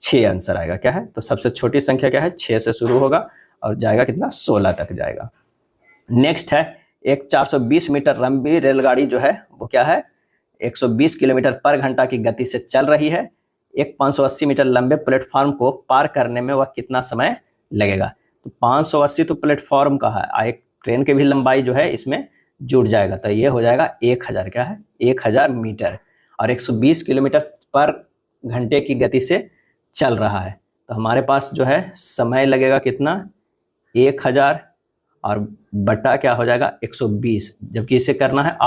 6 आंसर आएगा। क्या है, तो सबसे छोटी संख्या क्या है, 6 से शुरू होगा और जाएगा कितना, 16 तक जाएगा। नेक्स्ट है, एक 420 मीटर लंबी रेलगाड़ी जो है वो क्या है, 120 किलोमीटर पर घंटा की गति से चल रही है। एक 580 मीटर लंबे प्लेटफॉर्म को पार करने में वह कितना समय लगेगा, तो 580 तो प्लेटफॉर्म का है, एक ट्रेन की भी लंबाई जो है इसमें जुड़ जाएगा, तो ये हो जाएगा 1000। क्या है, 1000 मीटर, और 120 किलोमीटर पर घंटे की गति से चल रहा है, तो हमारे पास जो है समय लगेगा कितना, 1000 और बटा क्या हो जाएगा 120, जबकि इसे करना है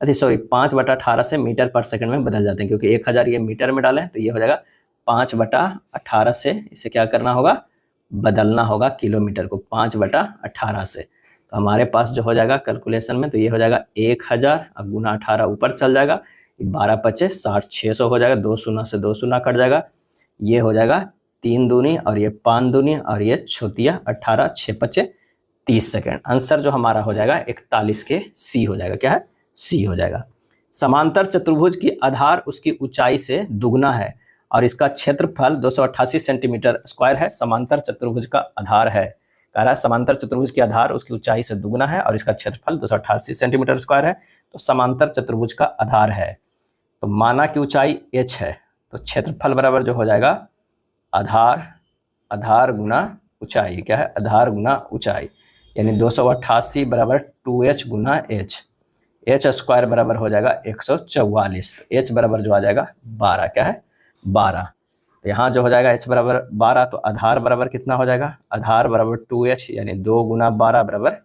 5/18 से मीटर पर सेकंड में बदल जाते हैं, क्योंकि 1000 ये मीटर में डालें तो ये हो जाएगा 5/18 से इसे क्या करना होगा, बदलना होगा किलोमीटर को 5/18 से। तो हमारे पास जो हो जाएगा कैलकुलेशन में, तो ये हो जाएगा 1000 और गुना 18 ऊपर चल जाएगा, 12×5 = 60, 600 हो जाएगा, 2 शून्य से 2 शून्य कट जाएगा, ये हो जाएगा 3 दूनी और ये 5 दूनी और ये छोटिया 18, 6×5 = 30 सेकेंड। आंसर जो हमारा हो जाएगा 41 के सी हो जाएगा। क्या है, सी हो जाएगा। समांतर चतुर्भुज की आधार उसकी ऊंचाई से दुगना है और इसका क्षेत्रफल 288 सेंटीमीटर स्क्वायर है। समांतर चतुर्भुज का आधार है कह रहा है समांतर चतुर्भुज की आधार उसकी ऊंचाई से दुगुना है और इसका क्षेत्रफल 288 सेंटीमीटर स्क्वायर है। तो समांतर चतुर्भुज का आधार है, तो माना की ऊंचाई h है, तो क्षेत्रफल बराबर जो हो जाएगा आधार गुना ऊंचाई। क्या है? आधार गुना ऊंचाई, यानी 288 बराबर 2h गुना h स्क्वायर बराबर हो जाएगा 144। तो h बराबर जो आ जाएगा 12। क्या है? 12। तो यहाँ जो हो जाएगा h बराबर 12, तो आधार बराबर कितना हो जाएगा? आधार बराबर 2h यानी 2 गुना 12 बराबर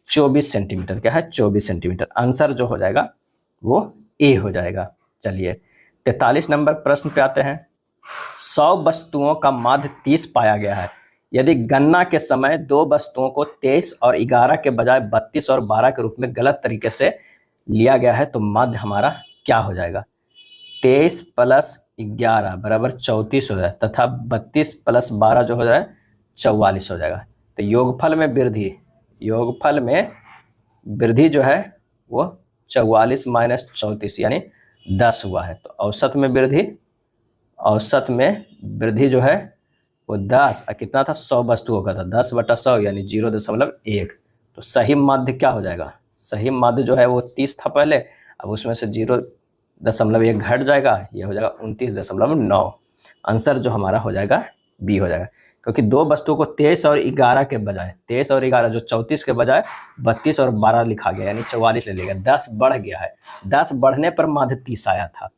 24 सेंटीमीटर। क्या है? 24 सेंटीमीटर। आंसर जो हो जाएगा वो ए हो जाएगा। चलिए 43 नंबर प्रश्न पे आते हैं। 100 वस्तुओं का माध्य 30 पाया गया है। यदि गणना के समय दो वस्तुओं को 23 और 11 के बजाय 32 और 12 के रूप में गलत तरीके से लिया गया है तो माध्य हमारा क्या हो जाएगा? 23 प्लस 11 बराबर 34 हो जाए तथा 32 प्लस 12 जो हो जाए 44 हो जाएगा। तो योगफल में वृद्धि जो है वो 44 माइनस 34 यानी 10 हुआ है। तो औसत में वृद्धि जो है वो 10 कितना था? 100 वस्तुओं का था, 10/100 यानी 0.1। तो सही माध्य क्या हो जाएगा? सही माध्य जो है वो 30 था पहले, अब उसमें से 0.1 घट जाएगा, ये हो जाएगा 29.9। आंसर जो हमारा हो जाएगा बी हो जाएगा, क्योंकि दो वस्तुओं को 23 और 11 के बजाय 23 और 11 जो 34 के बजाय 32 और 12 लिखा गया यानी 44 ले लिया, 10 बढ़ गया है। 10 बढ़ने पर माध्य 30 आया था,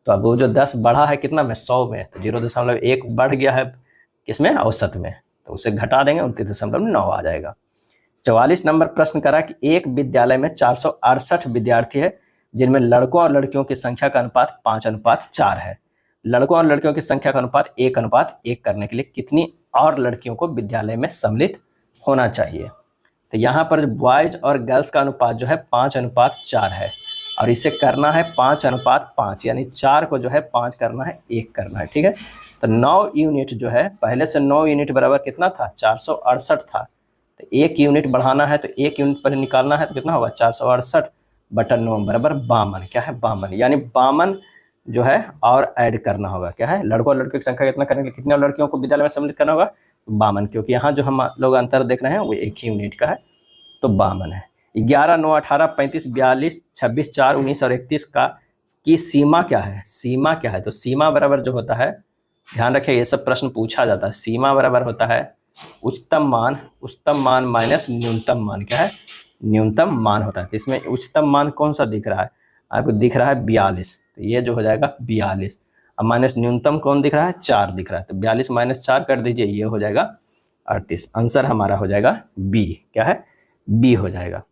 तो अब वो जो 10 बढ़ा है कितना में? 100 में, तो 0.1 बढ़ गया है किसमें? औसत में, तो उसे घटा देंगे 29.9 आ जाएगा। 44 नंबर प्रश्न करा कि एक विद्यालय में 468 विद्यार्थी है जिनमें लड़कों और लड़कियों की संख्या का अनुपात 5:4 है। लड़कों और लड़कियों की संख्या का अनुपात 1:1 करने के लिए कितनी और लड़कियों को विद्यालय में सम्मिलित होना चाहिए? तो यहाँ पर बॉयज और गर्ल्स का अनुपात जो है 5:4 है और इसे करना है 5:5 यानी 4 को जो है 5 करना है, 1 करना है। ठीक है, तो 9 यूनिट जो है, पहले से 9 यूनिट बराबर कितना था? 468 था। तो 1 यूनिट बढ़ाना है तो 1 यूनिट पहले निकालना है तो कितना होगा? 468/9 बराबर 52। क्या है? 52, यानी 52 जो है और ऐड करना होगा। क्या है? लड़कों और लड़कियों की संख्या कितना करने के लिए कितने लड़कियों को विद्यालय में सम्मिलित करना होगा? 52, क्योंकि यहाँ जो हम लोग अंतर देख रहे हैं वो 1 ही यूनिट का है, तो 52 है। 11, 9, 18, 35, 42, 26, 4, 19 और 31 की सीमा क्या है? सीमा क्या है? तो सीमा बराबर जो होता है, ध्यान रखिए ये सब प्रश्न पूछा जाता है। सीमा बराबर होता है उच्चतम मान माइनस न्यूनतम मान। क्या है? न्यूनतम मान होता है। तो इसमें उच्चतम मान कौन सा दिख रहा है? आपको दिख रहा है 42, तो ये जो हो जाएगा 42। अब माइनस न्यूनतम कौन दिख रहा है? 4 दिख रहा है, तो 42 माइनस 4 कर दीजिए, ये हो जाएगा 38। आंसर हमारा हो जाएगा बी। क्या है? बी हो जाएगा।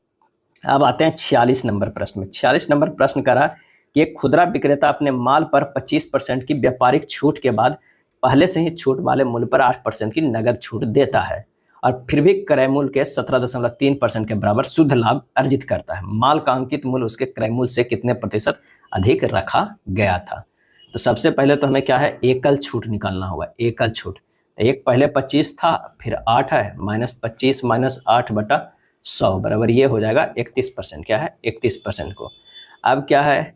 अब आते हैं 46 नंबर प्रश्न में। 46 नंबर प्रश्न करा कि एक खुदरा विक्रेता अपने माल पर 25% की व्यापारिक छूट के बाद पहले से ही छूट वाले मूल्य पर 8% की नगद छूट देता है और फिर भी क्रय मूल्य के 17.3% के बराबर शुद्ध लाभ अर्जित करता है। माल का अंकित मूल्य उसके क्रय मूल्य से कितने प्रतिशत अधिक रखा गया था? तो सबसे पहले तो हमें क्या है? एकल छूट निकालना होगा। एकल छूट, एक पहले 25 था फिर 8 है, -25 - 8/100 बराबर ये हो जाएगा 31%। क्या है? 31% को। अब क्या है?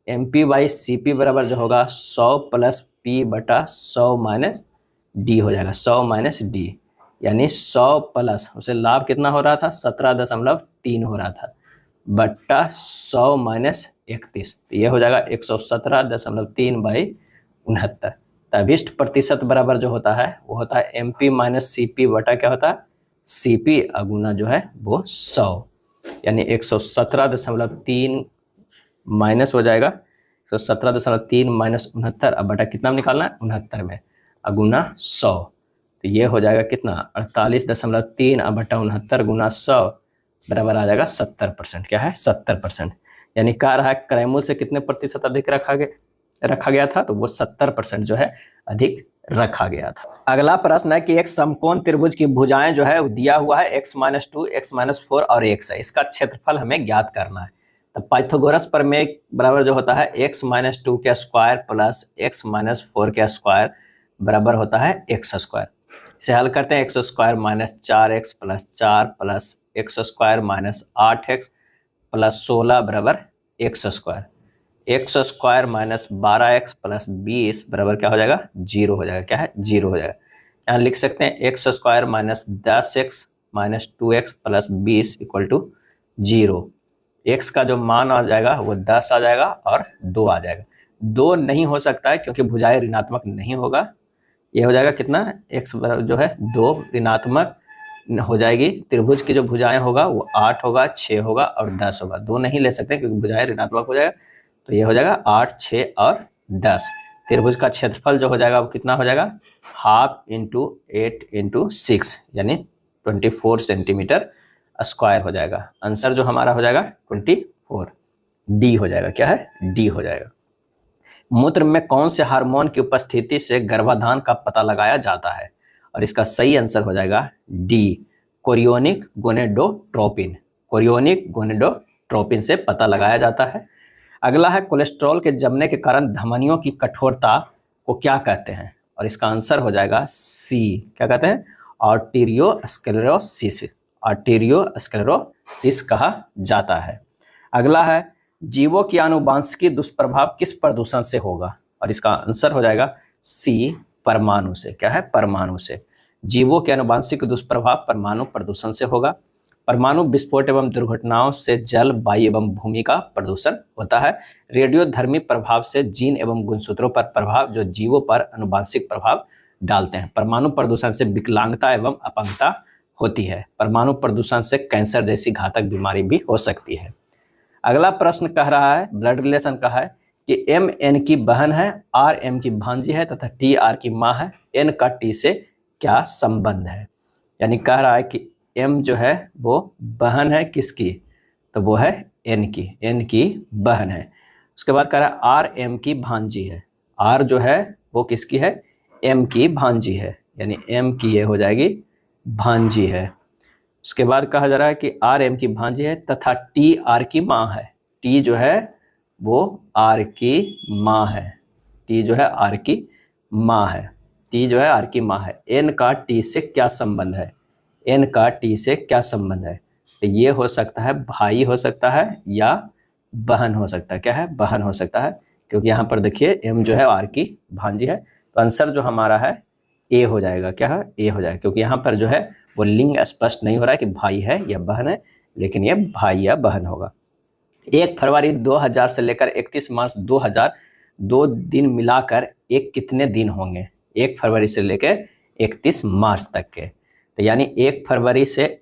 MP/CP बराबर जो होगा 100 + P/100 - D हो जाएगा। 100 - D यानी 100 प्लस उसे लाभ कितना हो रहा था? 17.3 हो रहा था, बट्टा 100 - 31, तो ये हो जाएगा 117.3/69। अभिष्ट प्रतिशत बराबर जो होता है वो होता है MP - CP बटा क्या होता है? CP अगुना जो है वो 100, यानी 117.3 माइनस हो जाएगा 117.3 - 69। अब बटा कितना में निकालना है? 69 में, अगुना 100, तो ये हो जाएगा कितना? 48.3 अब बटा 69 गुना 100 बराबर आ जाएगा 70%। क्या है? 70%, यानी कह रहा है क्रय मूल्य से कितने प्रतिशत अधिक रखा गया था? तो वो 70% जो है अधिक रखा गया था। अगला प्रश्न है कि एक समकोण त्रिभुज की भुजाएं जो है दिया हुआ है x-2, x-4 और x है। इसका क्षेत्रफल हमें ज्ञात करना है। तो पाइथागोरस प्रमेय बराबर जो होता है x-2 के स्क्वायर प्लस x-4 के स्क्वायर बराबर होता है x²। इसे हल करते हैं। x² - 4x + 4 plus x² - 8x plus 16 बराबर x²। x² - 12x प्लस 20 बराबर क्या हो जाएगा? 0 हो जाएगा। क्या है? 0 हो जाएगा। यहाँ लिख सकते हैं x² - 10x -2x + 20 = 0। x का जो मान आ जाएगा वो 10 आ जाएगा और 2 आ जाएगा। 2 नहीं हो सकता है क्योंकि भुजाएं ऋणात्मक नहीं होगा। ये हो जाएगा कितना, x जो है 2 ऋणात्मक हो जाएगी। त्रिभुज की जो भुजाएं होगा वो 8 होगा, 6 होगा और 10 होगा। 2 नहीं ले सकते क्योंकि भुजाएं ऋणात्मक हो जाएगा। तो ये हो जाएगा 8, 6 और 10। त्रिभुज का क्षेत्रफल जो हो जाएगा वो कितना हो जाएगा, हाफ इंटू 8 इंटू 6 यानी 24 सेंटीमीटर स्क्वायर हो जाएगा। आंसर जो हमारा हो जाएगा 24, डी हो जाएगा। क्या है, डी हो जाएगा। मूत्र में कौन से हार्मोन की उपस्थिति से गर्भाधान का पता लगाया जाता है, और इसका सही आंसर हो जाएगा D, chorionic gonadotropin. Chorionic gonadotropin से पता लगाया जाता है। अगला है, कोलेस्ट्रॉल के जमने के कारण धमनियों की कठोरता को क्या कहते हैं, और इसका आंसर हो जाएगा सी, क्या कहते हैं, आर्टेरियोस्क्लेरोसिस। आर्टेरियोस्क्लेरोसिस कहा जाता है। अगला है, जीवों की आनुवांशिकी दुष्प्रभाव किस प्रदूषण से होगा, और इसका आंसर हो जाएगा सी, परमाणु से। क्या है, परमाणु से। जीवों के आनुवांशिक दुष्प्रभाव परमाणु प्रदूषण से होगा। परमाणु विस्फोट एवं दुर्घटनाओं से जल, वायु एवं भूमि का प्रदूषण होता है। रेडियोधर्मी प्रभाव से जीन एवं गुणसूत्रों पर प्रभाव जो जीवों पर आनुवांशिक प्रभाव डालते हैं। परमाणु प्रदूषण से विकलांगता एवं अपंगता होती है। परमाणु प्रदूषण से कैंसर जैसी घातक बीमारी भी हो सकती है। अगला प्रश्न कह रहा है, ब्लड रिलेशन का है कि M N की बहन है, R M की भांजी है तथा T R की माँ है। N का T से क्या संबंध है, यानी कह रहा है कि M जो है वो बहन है किसकी, तो वो है N की, N की बहन है। उसके बाद कह रहा है R M की भांजी है। R जो है वो किसकी है, M की भांजी है, यानी M की ये हो जाएगी भांजी है। उसके बाद कहा जा रहा है कि R M की भांजी है तथा T R की माँ है। T जो है वो R की माँ है। T जो है R की माँ है। T जो है R की माँ है। N का T से क्या संबंध है, N का T से क्या संबंध है, तो ये हो सकता है भाई हो सकता है या बहन हो सकता है। क्या है, बहन हो सकता है, क्योंकि यहाँ पर देखिए M जो है R की भांजी है। तो आंसर जो हमारा है A हो जाएगा। क्या है, A हो जाएगा, क्योंकि यहाँ पर जो है वो लिंग स्पष्ट नहीं हो रहा है कि भाई है या बहन है, लेकिन ये भाई या बहन होगा। 1 फरवरी 2000 से लेकर 31 मार्च 2000 2 दिन मिलाकर एक कितने दिन होंगे, 1 फरवरी से लेकर 31 मार्च तक के। तो यानी 1 फरवरी से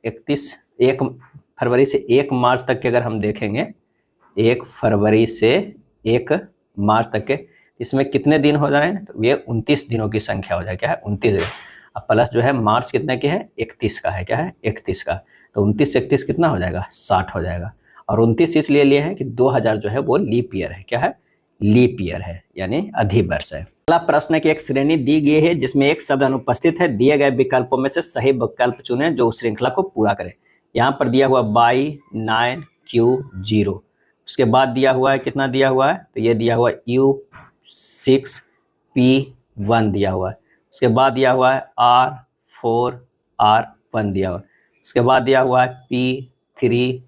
1 मार्च तक के अगर हम देखेंगे, 1 फरवरी से 1 मार्च तक के, इसमें कितने दिन हो जाए, तो ये 29 दिनों की संख्या हो जाए। क्या है, 29 दिन। अब प्लस जो है मार्च कितने के है, 31 का है। क्या है, 31 का। तो 29 से 31 कितना हो जाएगा, 60 हो जाएगा। और 29 इसलिए लिए हैं कि 2000 जो है वो लीप ईयर है। क्या है, लीप ईयर है, यानी अधिवर्ष है। अगला प्रश्न है कि एक श्रेणी दी गई है जिसमें एक शब्द अनुपस्थित है। दिए गए विकल्पों में से सही विकल्प चुनें जो उस श्रृंखला को पूरा करे। यहाँ पर दिया हुआ बाई 9 Q 0। उसके बाद दिया हुआ है, कितना दिया हुआ है, तो ये दिया हुआ U 6 P 1 दिया हुआ है। उसके बाद दिया हुआ है R 4 R 1 दिया हुआ है। उसके बाद दिया हुआ है P 3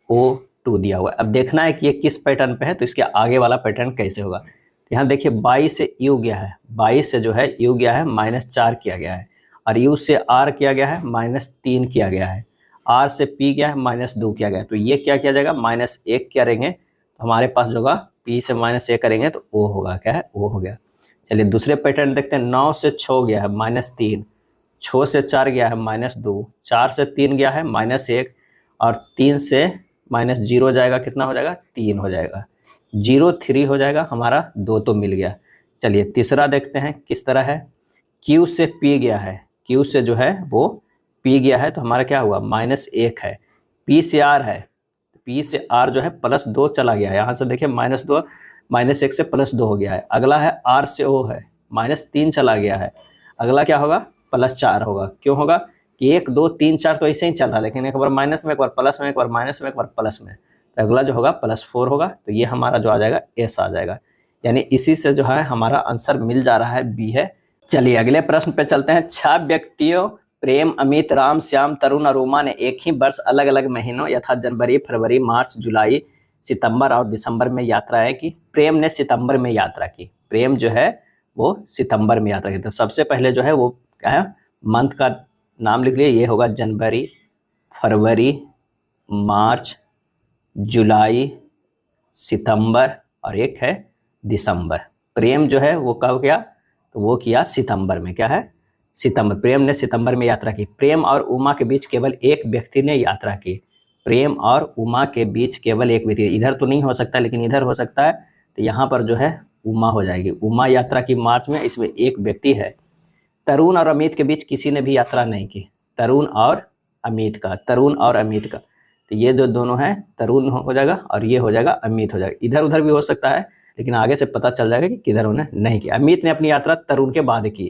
O 2 दिया हुआ है। अब देखना है कि ये किस पैटर्न पे है, तो इसके आगे वाला पैटर्न कैसे होगा। तो यहाँ देखिए 22 से U गया है, 22 से जो है U गया है -4 किया गया है, और U से R किया गया है -3 किया गया है, R से P गया है -2 किया गया है। तो ये क्या किया जाएगा, -1 करेंगे तो हमारे पास जो होगा P से -1 करेंगे तो O होगा। क्या है, O हो गया। चलिए दूसरे पैटर्न देखते हैं। 9 से 6 गया है -3, 6 से 4 गया है -2, 4 से 3 गया है -1, और 3 से -0 जाएगा, कितना हो जाएगा, 3 हो जाएगा। 0 3 हो जाएगा हमारा, 2 तो मिल गया। चलिए तीसरा देखते हैं किस तरह है। Q से P गया है, Q से जो है वो P गया है, तो हमारा क्या हुआ, -1 है। P से R है, P से R जो है +2 चला गया है। यहाँ से देखिए -2 -1 से +2 हो गया है। अगला है R से O है, -3 चला गया है। अगला क्या होगा, +4 होगा। क्यों होगा कि 1 2 3 4 तो ऐसे ही चल रहा है, लेकिन एक बार माइनस में, एक बार प्लस में, एक बार माइनस में, एक बार प्लस में, तो अगला जो होगा +4 होगा। तो ये हमारा जो आ जाएगा S आ जाएगा, यानी इसी से जो है हमारा आंसर मिल जा रहा है, B है। चलिए अगले प्रश्न पे चलते हैं। 6 व्यक्तियों प्रेम, अमित, राम, श्याम, तरुण और उमा ने एक ही वर्ष अलग अलग महीनों यथा जनवरी, फरवरी, मार्च, जुलाई, सितंबर और दिसंबर में यात्राएं की। प्रेम ने सितंबर में यात्रा की, प्रेम जो है वो सितंबर में यात्रा की। तो सबसे पहले जो है वो क्या है, मंथ का नाम लिख लिए, ये होगा जनवरी, फरवरी, मार्च, जुलाई, सितंबर और एक है दिसंबर। प्रेम जो है वो कब किया, तो वो किया सितंबर में। क्या है, सितंबर। प्रेम ने सितंबर में यात्रा की। प्रेम और उमा के बीच केवल एक व्यक्ति ने यात्रा की। प्रेम और उमा के बीच केवल एक व्यक्ति, इधर तो नहीं हो सकता लेकिन इधर हो सकता है, तो यहाँ पर जो है उमा हो जाएगी। उमा यात्रा की मार्च में, इसमें एक व्यक्ति है। तरुण और अमित के बीच किसी ने भी यात्रा नहीं की। तरुण और अमित का, तरुण और अमित का, तो ये जो दोनों हैं, तरुण हो जाएगा और ये हो जाएगा अमित हो जाएगा। इधर उधर भी हो सकता है लेकिन आगे से पता चल जाएगा कि किधर उन्होंने नहीं किया। अमित ने अपनी यात्रा तरुण के बाद की,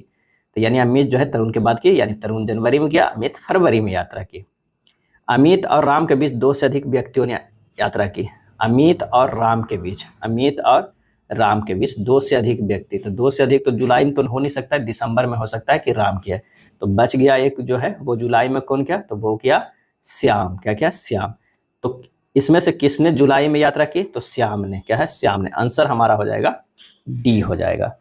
तो यानी अमित जो है तरुण के बाद की, यानी तरुण जनवरी में किया, अमित फरवरी में यात्रा की। अमित और राम के बीच दो से अधिक व्यक्तियों ने यात्रा की। अमित और राम के बीच, अमित और राम के बीच दो से अधिक व्यक्ति, तो दो से अधिक तो जुलाई में तो हो नहीं सकता है, दिसंबर में हो सकता है कि राम किया, तो बच गया एक जो है वो जुलाई में कौन किया, तो वो किया श्याम। क्या किया, श्याम। तो इसमें से किसने जुलाई में यात्रा की, तो श्याम ने। क्या है, श्याम ने। आंसर हमारा हो जाएगा डी हो जाएगा।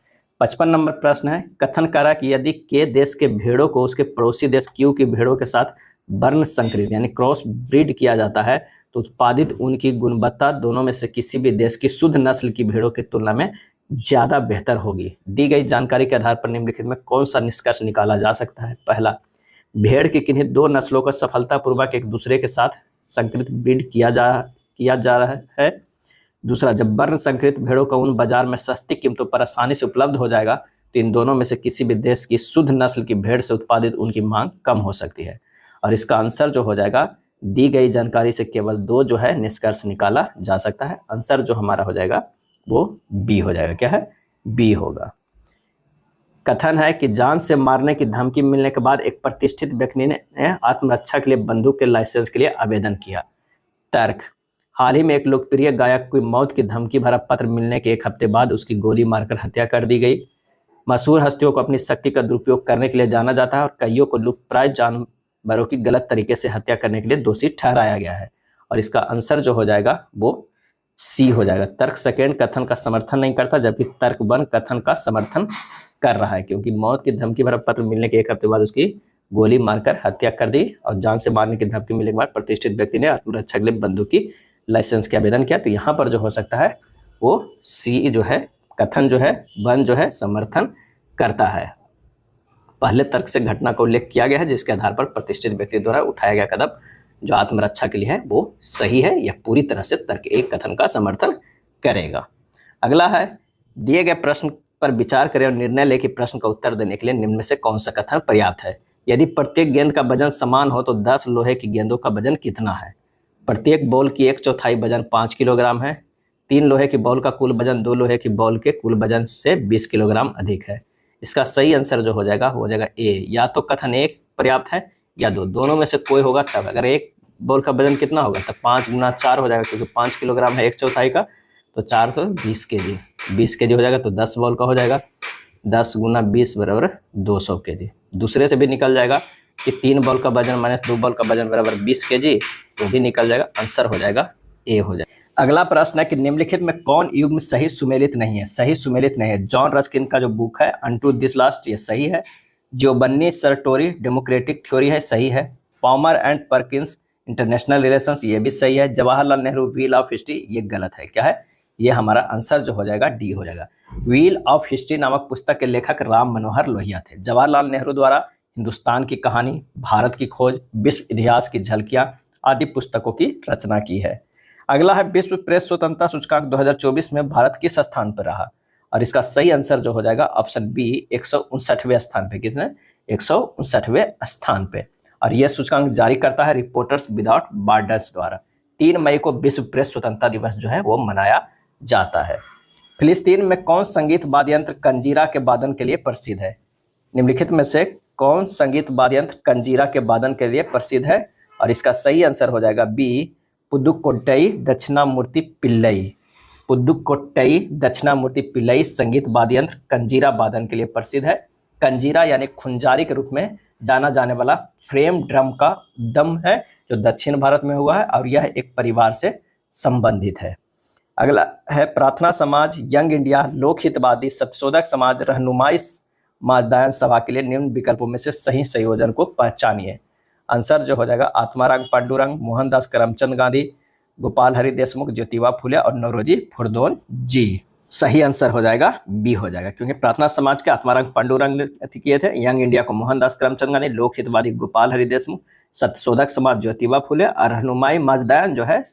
55 नंबर प्रश्न है, कथन करा कि यदि के देश के भेड़ों को उसके पड़ोसी देश क्यू की भेड़ों के साथ वर्ण संकरित यानी क्रॉस ब्रीड किया जाता है तो उत्पादित ऊन की गुणवत्ता दोनों में से किसी भी देश की शुद्ध नस्ल की भेड़ों की तुलना में ज्यादा बेहतर होगी। दी गई जानकारी के आधार पर निम्नलिखित में कौन सा निष्कर्ष निकाला जा सकता है। पहला, भेड़ की किन्हीं दो नस्लों को सफलतापूर्वक एक दूसरे के साथ संकरित ब्रीड किया जा रहा है। दूसरा, जब वर्ण संकरित भेड़ों का ऊन बाजार में सस्ती कीमतों पर आसानी से उपलब्ध हो जाएगा तो इन दोनों में से किसी भी देश की शुद्ध नस्ल की भेड़ से उत्पादित ऊन की मांग कम हो सकती है। और इसका आंसर जो हो जाएगा, दी गई जानकारी से केवल दो जो है निष्कर्ष निकाला जा सकता है। आंसर जो हमारा हो जाएगा वो बी हो जाएगा। क्या है, बी होगा। कथन है कि जान से मारने की धमकी मिलने के बाद एक प्रतिष्ठित व्यक्ति ने आत्मरक्षा के लिए बंदूक के लाइसेंस के लिए आवेदन किया। तर्क, हाल ही में एक लोकप्रिय गायक की मौत की धमकी भरा पत्र मिलने के एक हफ्ते बाद उसकी गोली मारकर हत्या कर दी गई। मशहूर हस्तियों को अपनी शक्ति का दुरुपयोग करने के लिए जाना जाता है और कईयों को लुप्तप्राय जानवरों की गलत तरीके से हत्या करने के लिए दोषी ठहराया गया है। और इसका आंसर जो हो जाएगा वो सी हो जाएगा। तर्क सेकेंड कथन का समर्थन नहीं करता जबकि तर्क वन कथन का समर्थन कर रहा है, क्योंकि मौत की धमकी भरा पत्र मिलने के एक हफ्ते बाद उसकी गोली मारकर हत्या कर दी और जान से मारने की धमकी मिलने के बाद प्रतिष्ठित व्यक्ति ने आत्मरक्षा के लिए बंदूक की लाइसेंस के आवेदन किया। तो यहाँ पर जो हो सकता है वो सी जो है, कथन जो है वन जो है समर्थन करता है। पहले तर्क से घटना का उल्लेख किया गया है जिसके आधार पर प्रतिष्ठित व्यक्ति द्वारा उठाया गया कदम जो आत्मरक्षा के लिए है वो सही है। यह पूरी तरह से तर्क एक कथन का समर्थन करेगा। अगला है, दिए गए प्रश्न पर विचार करें और निर्णय लें कि प्रश्न का उत्तर देने के लिए निम्न में से कौन सा कथन पर्याप्त है। यदि प्रत्येक गेंद का वजन समान हो तो 10 लोहे की गेंदों का वजन कितना है। प्रत्येक बॉल की 1/4 वजन 5 किलोग्राम है। 3 लोहे की बॉल का कुल वजन 2 लोहे की बॉल के कुल वजन से 20 किलोग्राम अधिक है। इसका सही आंसर जो हो जाएगा ए। या तो कथन एक पर्याप्त है या दो, दोनों में से कोई होगा तब। अगर एक बॉल का वजन कितना होगा तो 5 गुना 4 हो जाएगा, क्योंकि 5 किलोग्राम है 1/4 का, तो 4 तो 20 केजी, 20 केजी हो जाएगा, तो 10 बॉल का हो जाएगा। 10 गुना 20 बराबर 200 केजी। दूसरे से भी निकल जाएगा कि 3 बॉल का वजन माइनस 2 बॉल का वजन बराबर 20 केजी, तो भी निकल जाएगा। आंसर हो जाएगा ए हो जाएगा। अगला प्रश्न है कि निम्नलिखित में कौन युग्म सही सुमेलित नहीं है। सही सुमेलित नहीं है, जॉन रस्किन का जो बुक है अनटू दिस लास्ट, ये सही है। जियोबन्नी सर्टोरी डेमोक्रेटिक थ्योरी है, सही है। पॉमर एंड परकिंस इंटरनेशनल रिलेशंस, ये भी सही है। Jawaharlal Nehru wheel of history, ये गलत है। क्या है, ये हमारा आंसर जो हो जाएगा डी हो जाएगा। व्हील ऑफ हिस्ट्री नामक पुस्तक के लेखक राम मनोहर लोहिया थे। जवाहरलाल नेहरू द्वारा हिंदुस्तान की कहानी, भारत की खोज, विश्व इतिहास की झलकियां आदि पुस्तकों की रचना की है। अगला है, विश्व प्रेस स्वतंत्रता सूचकांक 2024 में भारत किस स्थान पर रहा। और इसका सही आंसर जो हो जाएगा ऑप्शन बी 159वें स्थान पे। किसने, 159वें स्थान पे। और यह सूचकांक जारी करता है रिपोर्टर्स विदाउट बॉर्डर्स द्वारा। 3 मई को विश्व प्रेस स्वतंत्रता दिवस जो है वो मनाया जाता है। फिलिस्तीन में कौन संगीत वाद्य यंत्र कंजीरा के वादन के लिए प्रसिद्ध है। निम्नलिखित में से कौन संगीत वाद्य यंत्र कंजीरा के वादन के लिए प्रसिद्ध है। और इसका सही आंसर हो जाएगा बी पुदुकोट्टई दक्षिणामूर्ति पिल्लई। पुदुकोट्टई दक्षिणामूर्ति पिल्लई संगीत वाद्य यंत्र कंजीरा वादन के लिए प्रसिद्ध है। कंजीरा यानी खुंजारी के रूप में जाना जाने वाला फ्रेम ड्रम का दम है जो दक्षिण भारत में हुआ है और यह एक परिवार से संबंधित है। अगला है, प्रार्थना समाज, यंग इंडिया, लोक हितवादी, सत्यशोधक समाज, रहनुमाई मतदान सभा के लिए निम्न विकल्पों में से सही संयोजन को पहचानिए। आंसर जो हो जाएगा आत्माराम पांडुरंग, मोहनदास करमचंद गांधी, गोपाल हरि देशमुख, ज्योतिबा फुले और नौरोजी फुरदोन जी। सही आंसर हो जाएगा बी हो जाएगा, क्योंकि प्रार्थना समाज के आत्माराम पांडुरंग ने किए थे, यंग इंडिया को मोहनदास करमचंद गांधी, लोक हितवादी गोपाल हरि देशमुख, सत्यशोधक समाज ज्योतिबा फुले और रहनुमाई मजदान जो है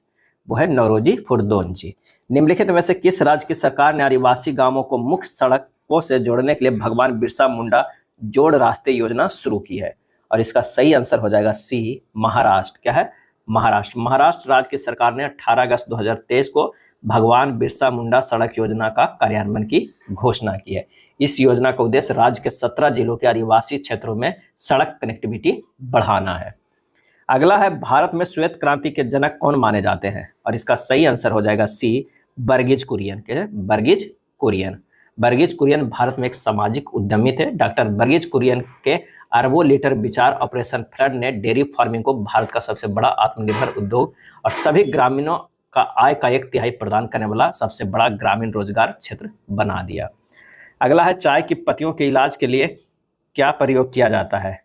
वो है नौरोजी फुरदोन जी। निम्नलिखित में से किस राज्य की सरकार ने आदिवासी गांवों को मुख्य सड़कों से जोड़ने के लिए भगवान बिरसा मुंडा जोड़ रास्ते योजना शुरू की है? और इसका सही आंसर हो जाएगा सी, महाराष्ट्र। क्या है? महाराष्ट्र। महाराष्ट्र राज्य की सरकार ने 18 अगस्त 2023 को भगवान बिरसा मुंडा सड़क योजना का कार्यान्वयन की घोषणा की है। इस योजना का उद्देश्य राज्य के 17 जिलों के आदिवासी क्षेत्रों में सड़क कनेक्टिविटी बढ़ाना है। अगला है, भारत में श्वेत क्रांति के जनक कौन माने जाते हैं? और इसका सही आंसर हो जाएगा सी, वर्गीज कुरियन। क्या है? वर्गीज कुरियन। वर्गीज कुरियन भारत में एक सामाजिक उद्यमी थे। डॉक्टर वर्गीज कुरियन के अरबों लीटर विचार ऑपरेशन फ्लड ने डेयरी फार्मिंग को भारत का सबसे बड़ा आत्मनिर्भर उद्योग और सभी ग्रामीणों का आय का 1/3 प्रदान करने वाला सबसे बड़ा ग्रामीण रोजगार क्षेत्र बना दिया। अगला है, चाय की पत्तियों के इलाज के लिए क्या प्रयोग किया जाता है?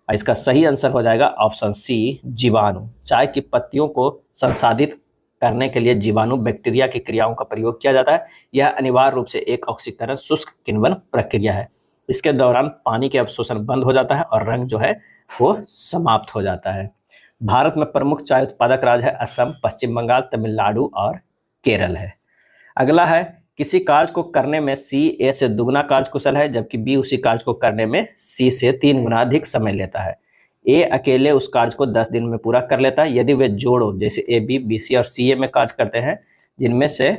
इसका सही आंसर हो जाएगा ऑप्शन सी, जीवाणु। चाय की पत्तियों को संसाधित करने के लिए जीवाणु बैक्टीरिया की क्रियाओं का प्रयोग किया जाता है। यह अनिवार्य रूप से एक ऑक्सीकरण शुष्क किण्वन प्रक्रिया है। इसके दौरान पानी के अवशोषण बंद हो जाता है और रंग जो है वो समाप्त हो जाता है। भारत में प्रमुख चाय उत्पादक राज्य है असम, पश्चिम बंगाल, तमिलनाडु और केरल है। अगला है, किसी कार्य को करने में सी ए से दुगना कार्य कुशल है, जबकि बी उसी कार्य को करने में सी से 3 गुना अधिक समय लेता है। ए अकेले उस कार्य को 10 दिन में पूरा कर लेता है। यदि वे जोड़ो जैसे ए बी, बी सी और सी ए में कार्य करते हैं, जिनमें से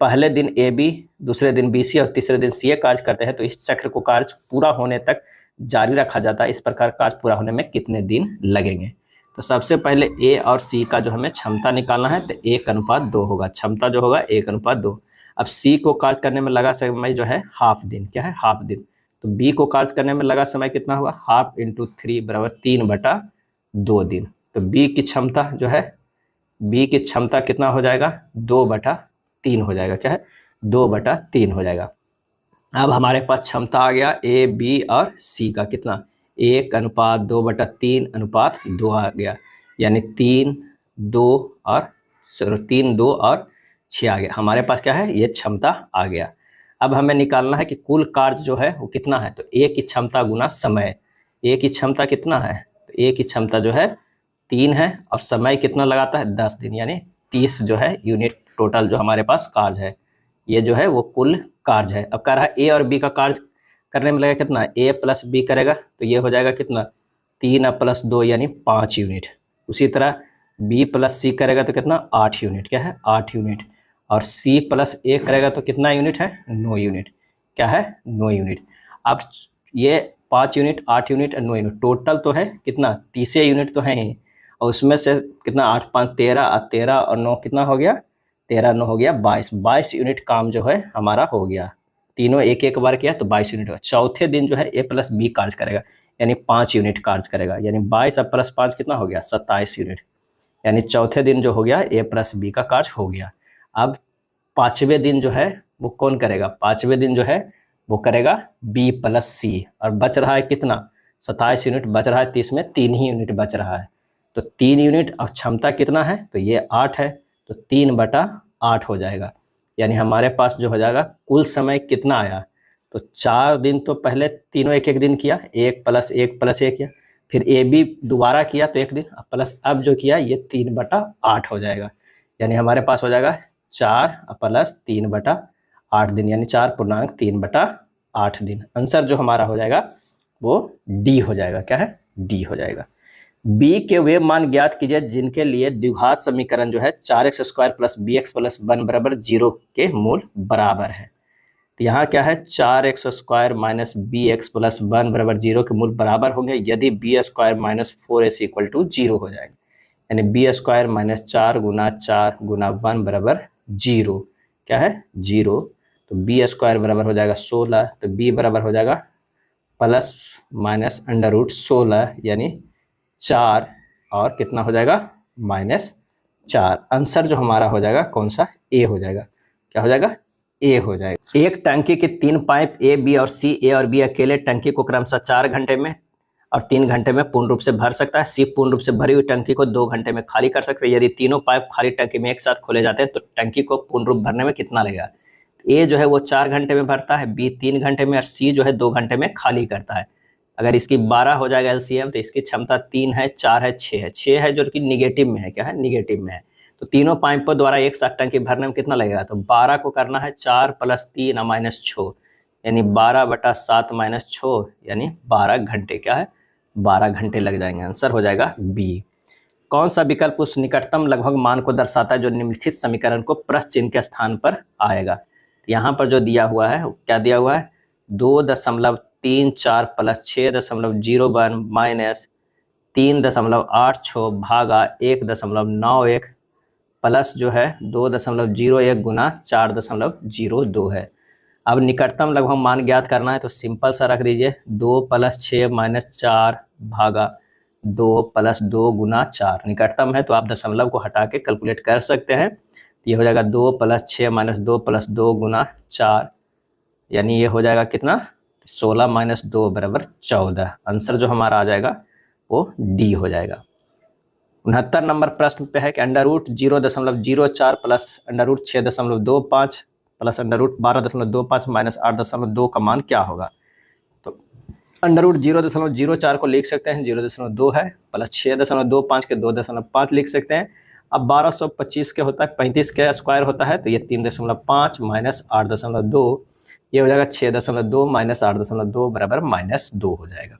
पहले दिन ए बी, दूसरे दिन बी सी और तीसरे दिन सी ए कार्य करते हैं, तो इस चक्र को कार्य पूरा होने तक जारी रखा जाता है। इस प्रकार कार्य पूरा होने में कितने दिन लगेंगे? तो सबसे पहले ए और सी का जो हमें क्षमता निकालना है, तो 1:2 होगा। क्षमता जो होगा 1:2। अब सी को कार्य करने में लगा समय जो है हाफ दिन। क्या है? हाफ दिन। तो बी को कार्य करने में लगा समय कितना होगा? हाफ इंटू 3 बराबर 3/2 दिन। तो बी की क्षमता जो है, बी की क्षमता कितना हो जाएगा? 2/3 हो जाएगा। क्या है? 2/3 हो जाएगा। अब हमारे पास क्षमता आ गया ए, बी और सी का कितना? 1:2/3:2 आ गया, यानी 3, 2 और 6 आ गया। हमारे पास क्या है? ये क्षमता आ गया। अब हमें निकालना है कि कुल कार्य जो है वो कितना है। तो ए की क्षमता गुना समय। ए की क्षमता कितना है? तो ए की क्षमता जो है 3 है और समय कितना लगाता है? 10 दिन, यानी 30 जो है यूनिट टोटल जो हमारे पास कार्य है, ये जो है वो कुल कार्य है। अब कह रहा है ए और बी का कार्य करने में लगेगा कितना? ए प्लस बी करेगा तो ये हो जाएगा कितना? 3 + 2 यानी 5 यूनिट। उसी तरह बी प्लस सी करेगा तो कितना? 8 यूनिट। क्या है? 8 यूनिट। और सी प्लस ए करेगा तो कितना यूनिट है? 9 यूनिट। क्या है? 9 यूनिट। अब ये 5 यूनिट, 8 यूनिट और 9 यूनिट टोटल तो है कितना? 30 यूनिट तो है ही, और उसमें से कितना? 8 × 5 = 13 और 13 और 9 कितना हो गया? 13 9 हो गया 22 यूनिट काम जो है हमारा हो गया। तीनों एक एक बार किया तो 22 यूनिट होगा। चौथे दिन जो है ए प्लस बी कार्य करेगा, यानी 5 यूनिट कार्य करेगा, यानी 22 और प्लस 5 कितना हो गया? 27 यूनिट। यानी चौथे दिन जो हो गया ए प्लस बी का कार्य हो गया। अब 5वें दिन जो है वो कौन करेगा? 5वें दिन जो है वो करेगा बी प्लस सी, और बच रहा है कितना? 27 यूनिट बच रहा है, 30 में 3 ही यूनिट बच रहा है। तो 3 यूनिट और क्षमता कितना है? तो ये 8 है, तो 3/8 हो जाएगा। यानी हमारे पास जो हो जाएगा कुल समय कितना आया? तो 4 दिन तो पहले तीनों एक एक दिन किया, 1 + 1 + 1 किया, फिर ए बी दोबारा किया तो 1 दिन, प्लस अब जो किया ये 3/8 हो जाएगा। यानी हमारे पास हो जाएगा 4 + 3/8 दिन, यानी 4.3/8 दिन। आंसर जो हमारा हो जाएगा वो डी हो जाएगा। क्या है? डी हो जाएगा। बी के वे मान ज्ञात कीजिए जिनके लिए द्विघात समीकरण जो है 4x² + bx + 1 = 0 के मूल बराबर है। तो यहाँ क्या है? 4x² - bx + 1 = 0 के मूल बराबर होंगे यदि b² - 4ac = 0 हो जाएंगे, यानी b² - 4 × 4 × 1 = 0। क्या है? 0। तो b² बराबर हो जाएगा 16, तो b बराबर हो जाएगा ±√16 यानी 4, और कितना हो जाएगा? -4। आंसर जो हमारा हो जाएगा कौन सा? ए हो जाएगा। क्या हो जाएगा? ए हो जाएगा। एक टंकी के 3 पाइप ए बी और सी, ए और बी अकेले टंकी को क्रमशः 4 घंटे में और 3 घंटे में पूर्ण रूप से भर सकता है। सी पूर्ण रूप से भरी हुई टंकी को 2 घंटे में खाली कर सकते हैं। यदि तीनों पाइप खाली टंकी में एक साथ खोले जाते हैं तो टंकी को पूर्ण रूप भरने में कितना लगेगा। ए जो है वो 4 घंटे में भरता है, बी 3 घंटे में और सी जो है 2 घंटे में खाली करता है। अगर इसकी 12 हो जाएगा एलसीएम तो इसकी क्षमता 3 है, 4 है, 6 है। 6 है जो कि निगेटिव में है, क्या है, निगेटिव में है। तो तीनों पाइपों द्वारा एक साथ टंकी भरने में कितना लगेगा, तो 12 को करना है 4 + 3 -6 यानी 12/7 -6 यानी 12 घंटे, क्या है, 12 घंटे लग जाएंगे। आंसर हो जाएगा बी। कौन सा विकल्प उस निकटतम लगभग मान को दर्शाता है जो निम्नलिखित समीकरण को प्रश्न चिन्ह के स्थान पर आएगा। यहाँ पर जो दिया हुआ है क्या दिया हुआ है, 2.34 + 6.01 - 3.86 भागा 1.91 प्लस जो है 2.01 गुना 4.02 है। अब निकटतम लगभग मान ज्ञात करना है तो सिंपल सा रख दीजिए, 2 + 6 - 4 भागा 2 + 2 गुना 4। निकटतम है तो आप दशमलव को हटा के कैलकुलेट कर सकते हैं। ये हो जाएगा 2 + 6 - 2 + 2 गुना 4 यानी ये हो जाएगा कितना, 16 - 2 = 14। आंसर जो हमारा आ जाएगा वो डी हो जाएगा। 69 नंबर प्रश्न पे है कि √0.04 प्लस √6.25 प्लस √12.25 - 8.2 का मान क्या होगा। तो √0.04 को लिख सकते हैं 0.2 है, प्लस 6.25 के 2.5 लिख सकते हैं। अब 1225 के होता है 35 के स्क्वायर होता है तो ये 3.5 - 8.2 ये हो जाएगा 6.2 - 8.2 बराबर -2 हो जाएगा।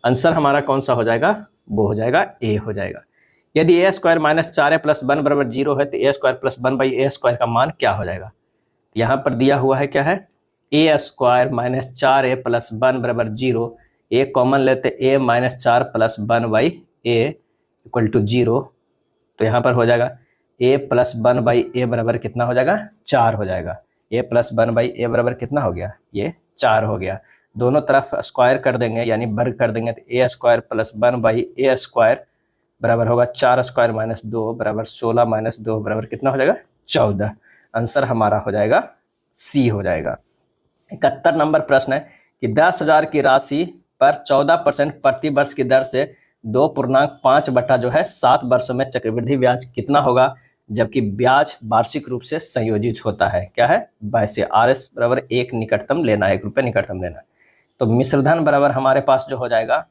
आंसर हमारा कौन सा हो जाएगा, वो हो जाएगा ए हो जाएगा। यदि ए स्क्वायर -4a + 1 = 0 है तो ए स्क्वायर + 1/a² का मान क्या हो जाएगा। यहाँ पर दिया हुआ है क्या है, ए स्क्वायर -4a + 1 = 0। ए कॉमन लेते a -4 + 1/a = 0। तो यहाँ पर हो जाएगा a + 1/a बराबर कितना हो जाएगा, 4 हो जाएगा। a + 1/a बराबर कितना हो गया, ये 4 हो गया। दोनों तरफ स्क्वायर कर देंगे यानी वर्ग कर देंगे तो a स्क्वायर + 1/a² बराबर होगा 4 स्क्वायर -2 बराबर 16 - 2 बराबर कितना हो जाएगा, 14। आंसर हमारा हो जाएगा सी हो जाएगा। 71 नंबर प्रश्न है कि 10,000 की राशि पर 14% प्रति वर्ष की दर से 2.5 जो है 7 वर्षों में चक्रवृद्धि ब्याज कितना होगा, जबकि ब्याज वार्षिक रूप से संयोजित होता है। क्या है, वैसे RS बराबर 1 निकटतम लेना है, 1 रुपये निकटतम लेना है। तो मिश्रधन बराबर हमारे पास जो हो जाएगा,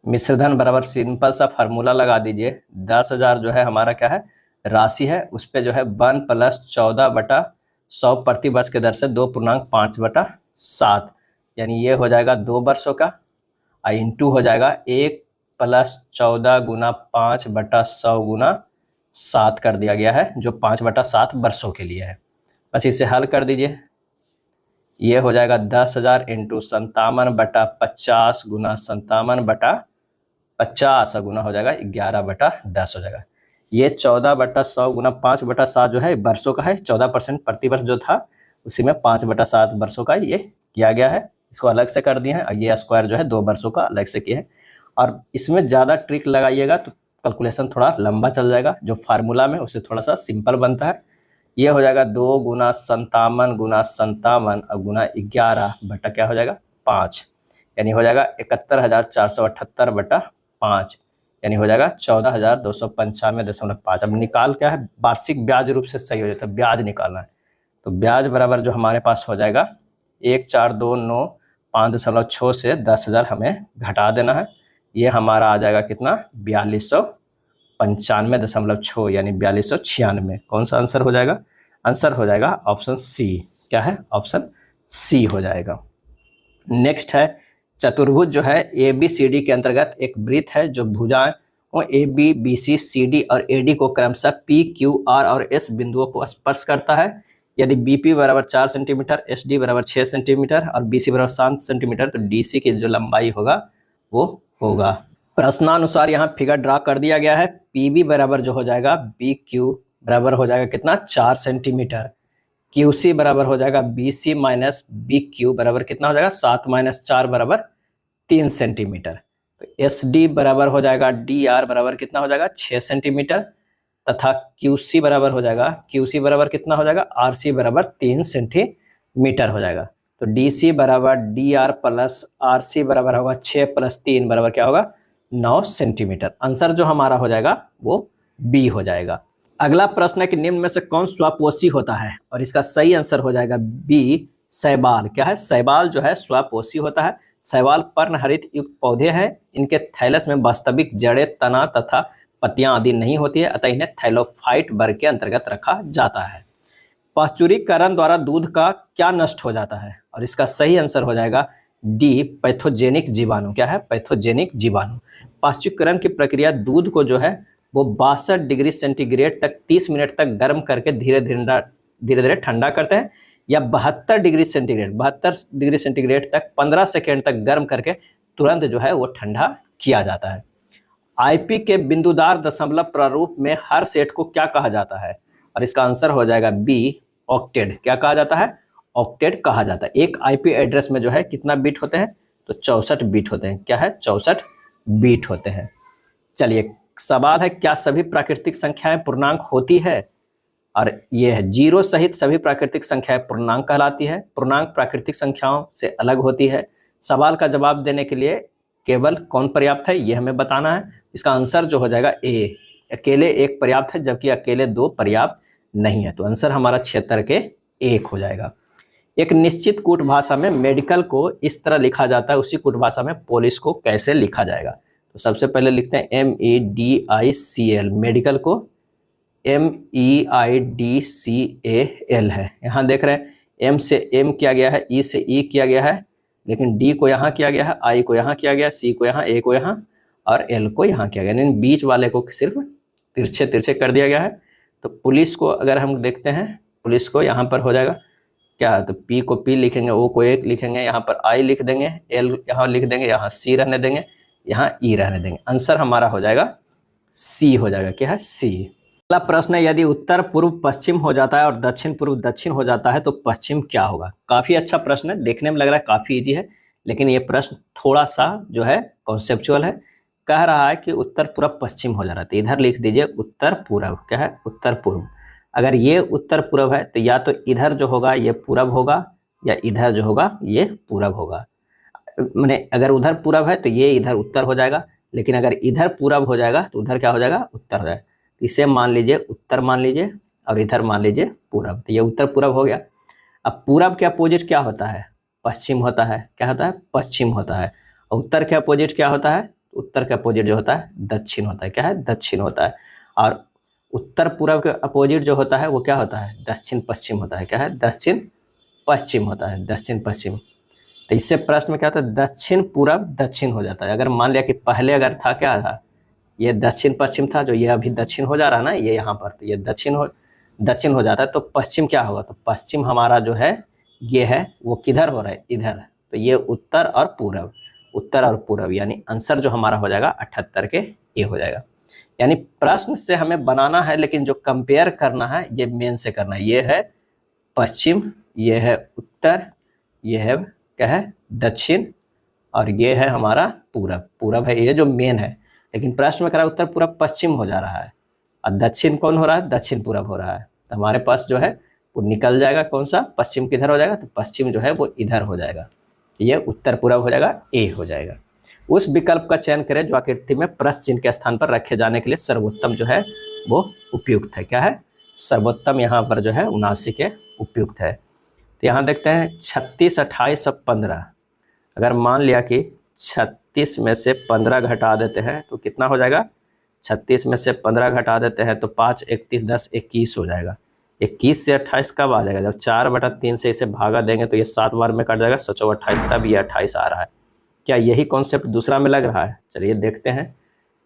मिश्रधन बराबर सिंपल सा फार्मूला लगा दीजिए। 10,000 जो है हमारा क्या है, राशि है, उस पर जो है 1 + 14/100 प्रति वर्ष के दर से 2.5/7 यानी ये हो जाएगा 2 वर्षों का। इंटू हो जाएगा 1 + 14 गुना 5/100 गुना 7 कर दिया गया है जो 5/7 वर्षों के लिए है। बस इसे हल कर दीजिए, ये हो जाएगा 10,000 × 57/50 गुना 57/50 गुना हो जाएगा 11/10 हो जाएगा। ये 14/100 गुना 5/7 जो है वर्षों का है, 14% प्रति वर्ष जो था उसी में 5/7 वर्षों का ये किया गया है। इसको अलग से कर दिए हैं और ये स्क्वायर जो है 2 वर्षों का अलग से किए हैं। और इसमें ज़्यादा ट्रिक लगाइएगा तो कैलकुलेशन थोड़ा लंबा चल जाएगा, जो फार्मूला में उससे थोड़ा सा सिंपल बनता है। ये हो जाएगा 2 गुना 57 गुना 57 और गुना 11 बटा क्या हो जाएगा 5 यानी हो जाएगा 71,478/5 यानी हो जाएगा 14,295.5। अब निकाल क्या है, वार्षिक ब्याज रूप से सही हो जाता है, ब्याज निकालना है। तो ब्याज बराबर जो हमारे पास हो जाएगा 1429.5 से 10,000 हमें घटा देना है। ये हमारा आ जाएगा कितना, 4295.6 यानी 4296। कौन सा आंसर हो जाएगा, आंसर हो जाएगा ऑप्शन सी। क्या है, ऑप्शन सी हो जाएगा। नेक्स्ट है चतुर्भुज जो है ABCD के अंतर्गत एक वृत्त है जो भुजाएं AB, BC, CD और AD को क्रमशः P, Q, R और S बिंदुओं को स्पर्श करता है। यदि BP बराबर 4 सेंटीमीटर, SD बराबर 6 सेंटीमीटर और BC बराबर 7 सेंटीमीटर तो DC की जो लंबाई होगा वो होगा। प्रश्नानुसार यहाँ फिगर ड्रा कर दिया गया है। PB बराबर जो हो जाएगा BQ बराबर हो जाएगा कितना, 4 सेंटीमीटर। QC बराबर हो जाएगा BC माइनस BQ बराबर कितना हो जाएगा, 7 - 4 बराबर 3 सेंटीमीटर। तो SD बराबर हो जाएगा DR बराबर कितना हो जाएगा, 6 सेंटीमीटर। तथा QC बराबर हो जाएगा, QC बराबर कितना हो जाएगा, RC बराबर 3 सेंटीमीटर हो जाएगा। तो DC बराबर DR प्लस RC बराबर होगा 6 प्लस 3 बराबर क्या होगा, 9 सेंटीमीटर। आंसर जो हमारा हो जाएगा वो B हो जाएगा। अगला प्रश्न है कि निम्न में से कौन स्वपोषी होता है, और इसका सही आंसर हो जाएगा B, शैवाल। क्या है, शैवाल जो है स्वपोषी होता है। शैवाल पर्णहरित युक्त पौधे हैं। इनके थैलस में वास्तविक जड़ें, तना तथा पत्तियां आदि नहीं होती है, अतः इन्हें थैलोफाइट वर्ग के अंतर्गत रखा जाता है। पाश्चुरीकरण द्वारा दूध का क्या नष्ट हो जाता है, और इसका सही आंसर हो जाएगा डी, पैथोजेनिक जीवाणु। क्या है, पैथोजेनिक जीवाणु। पाश्चुरीकरण की प्रक्रिया दूध को जो है वो 62 डिग्री सेंटीग्रेड तक 30 मिनट तक गर्म करके धीरे धीरे ठंडा करते हैं, या 72 डिग्री सेंटीग्रेड तक 15 सेकेंड तक गर्म करके तुरंत जो है वो ठंडा किया जाता है। आईपी के बिंदुदार दशमलव प्रारूप में हर सेट को क्या कहा जाता है, और इसका आंसर हो जाएगा बी, ऑक्टेट। क्या कहा जाता है, ऑक्टेट कहा जाता है। एक आईपी एड्रेस में जो है कितना बीट होते हैं, तो 64 बीट होते हैं। क्या है, 64 बीट होते हैं। चलिए सवाल है, क्या सभी प्राकृतिक संख्याएं पूर्णांक होती है, और ये है 0 सहित सभी प्राकृतिक संख्याएं पूर्णांक कहलाती है। पूर्णांक प्राकृतिक संख्याओं से अलग होती है। सवाल का जवाब देने के लिए केवल कौन पर्याप्त है ये हमें बताना है। इसका आंसर जो हो जाएगा ए, अकेले 1 पर्याप्त है, जबकि अकेले 2 पर्याप्त नहीं है। तो आंसर हमारा 76 के 1 हो जाएगा। एक निश्चित कूट भाषा में मेडिकल को इस तरह लिखा जाता है, उसी कूट भाषा में पुलिस को कैसे लिखा जाएगा। तो सबसे पहले लिखते हैं MEDICL, मेडिकल को MEIDCAL है। यहाँ देख रहे हैं M से M किया गया है, E से E किया गया है, लेकिन D को यहाँ किया गया है, I को यहाँ किया गया, C को यहाँ, A को यहाँ और L को यहाँ किया गया, यानी बीच वाले को सिर्फ तिरछे तिरछे कर दिया गया है। तो पुलिस को अगर हम देखते हैं, पुलिस को यहाँ पर हो जाएगा क्या, तो P को P लिखेंगे, O को 1 लिखेंगे, यहाँ पर I लिख देंगे, L यहाँ लिख देंगे, यहाँ C रहने देंगे, यहाँ E रहने देंगे। आंसर हमारा हो जाएगा C हो जाएगा। क्या है, C। अगला प्रश्न है, यदि उत्तर पूर्व पश्चिम हो जाता है और दक्षिण पूर्व दक्षिण हो जाता है तो पश्चिम क्या होगा। काफ़ी अच्छा प्रश्न है, देखने में लग रहा है काफ़ी इजी है, लेकिन ये प्रश्न थोड़ा सा जो है कॉन्सेप्चुअल है। कह रहा है कि उत्तर पूर्व पश्चिम हो जा रहा है, तो इधर लिख दीजिए उत्तर पूर्व। क्या है, उत्तर पूर्व। अगर ये उत्तर पूर्व है तो या तो इधर जो होगा ये पूरब होगा, या इधर जो होगा ये पूरब होगा। मैंने अगर उधर पूरब है तो ये इधर उत्तर हो जाएगा, लेकिन अगर इधर पूरब हो जाएगा तो उधर क्या हो जाएगा, उत्तर हो जाएगा। इसे मान लीजिए उत्तर मान लीजिए, और इधर मान लीजिए पूरब, तो ये उत्तर पूरब हो गया। अब पूरब के अपोजिट क्या होता है, पश्चिम होता है। क्या होता है, पश्चिम होता है। और उत्तर के अपोजिट क्या होता है, उत्तर के अपोजिट जो होता है दक्षिण होता है। क्या है, दक्षिण होता है। और उत्तर पूरब के अपोजिट जो होता है वो क्या होता है, दक्षिण पश्चिम होता है। क्या है, दक्षिण पश्चिम होता है, दक्षिण पश्चिम। तो इससे प्रश्न में क्या होता है, दक्षिण पूरब दक्षिण हो जाता है। अगर मान लिया कि पहले अगर था क्या था, ये दक्षिण पश्चिम था, जो ये अभी दक्षिण हो जा रहा है ना, ये यहाँ पर, तो ये दक्षिण हो जाता है, तो पश्चिम क्या होगा, तो पश्चिम हमारा जो है ये है वो किधर हो रहा है, इधर। तो ये उत्तर और पूरब, उत्तर और पूरब, यानी आंसर जो हमारा हो जाएगा 78 के ए हो जाएगा। यानी प्रश्न से हमें बनाना है, लेकिन जो कंपेयर करना है ये मेन से करना है। ये है पश्चिम, ये है उत्तर, ये है क्या है, दक्षिण, और ये है हमारा पूरब। पूरब है ये जो मेन है, लेकिन प्रश्न में कह रहा है उत्तर पूरब पश्चिम हो जा रहा है, और दक्षिण कौन हो रहा है, दक्षिण पूरब हो रहा है। तो हमारे पास जो है वो निकल जाएगा कौन सा, पश्चिम किधर हो जाएगा, तो पश्चिम जो है वो इधर हो जाएगा। ये उत्तर पूरब हो जाएगा, ए हो जाएगा। उस विकल्प का चयन करें जो आकृति में प्रश्न चिन्ह के स्थान पर रखे जाने के लिए सर्वोत्तम जो है वो उपयुक्त है। क्या है, सर्वोत्तम यहाँ पर जो है 79 के उपयुक्त है। तो यहाँ देखते हैं 36, 28 और 15। अगर मान लिया कि 36 में से 15 घटा देते हैं तो कितना हो जाएगा, 36 में से 15 घटा देते हैं तो 5, 31, 10, 21 हो जाएगा। 21 से 28 कब आ जाएगा, जब 4/3 से इसे भागा देंगे तो ये 7 बार में कट जाएगा, 7 28, तब ये 28 आ रहा है। क्या यही कॉन्सेप्ट दूसरा में लग रहा है, चलिए देखते हैं।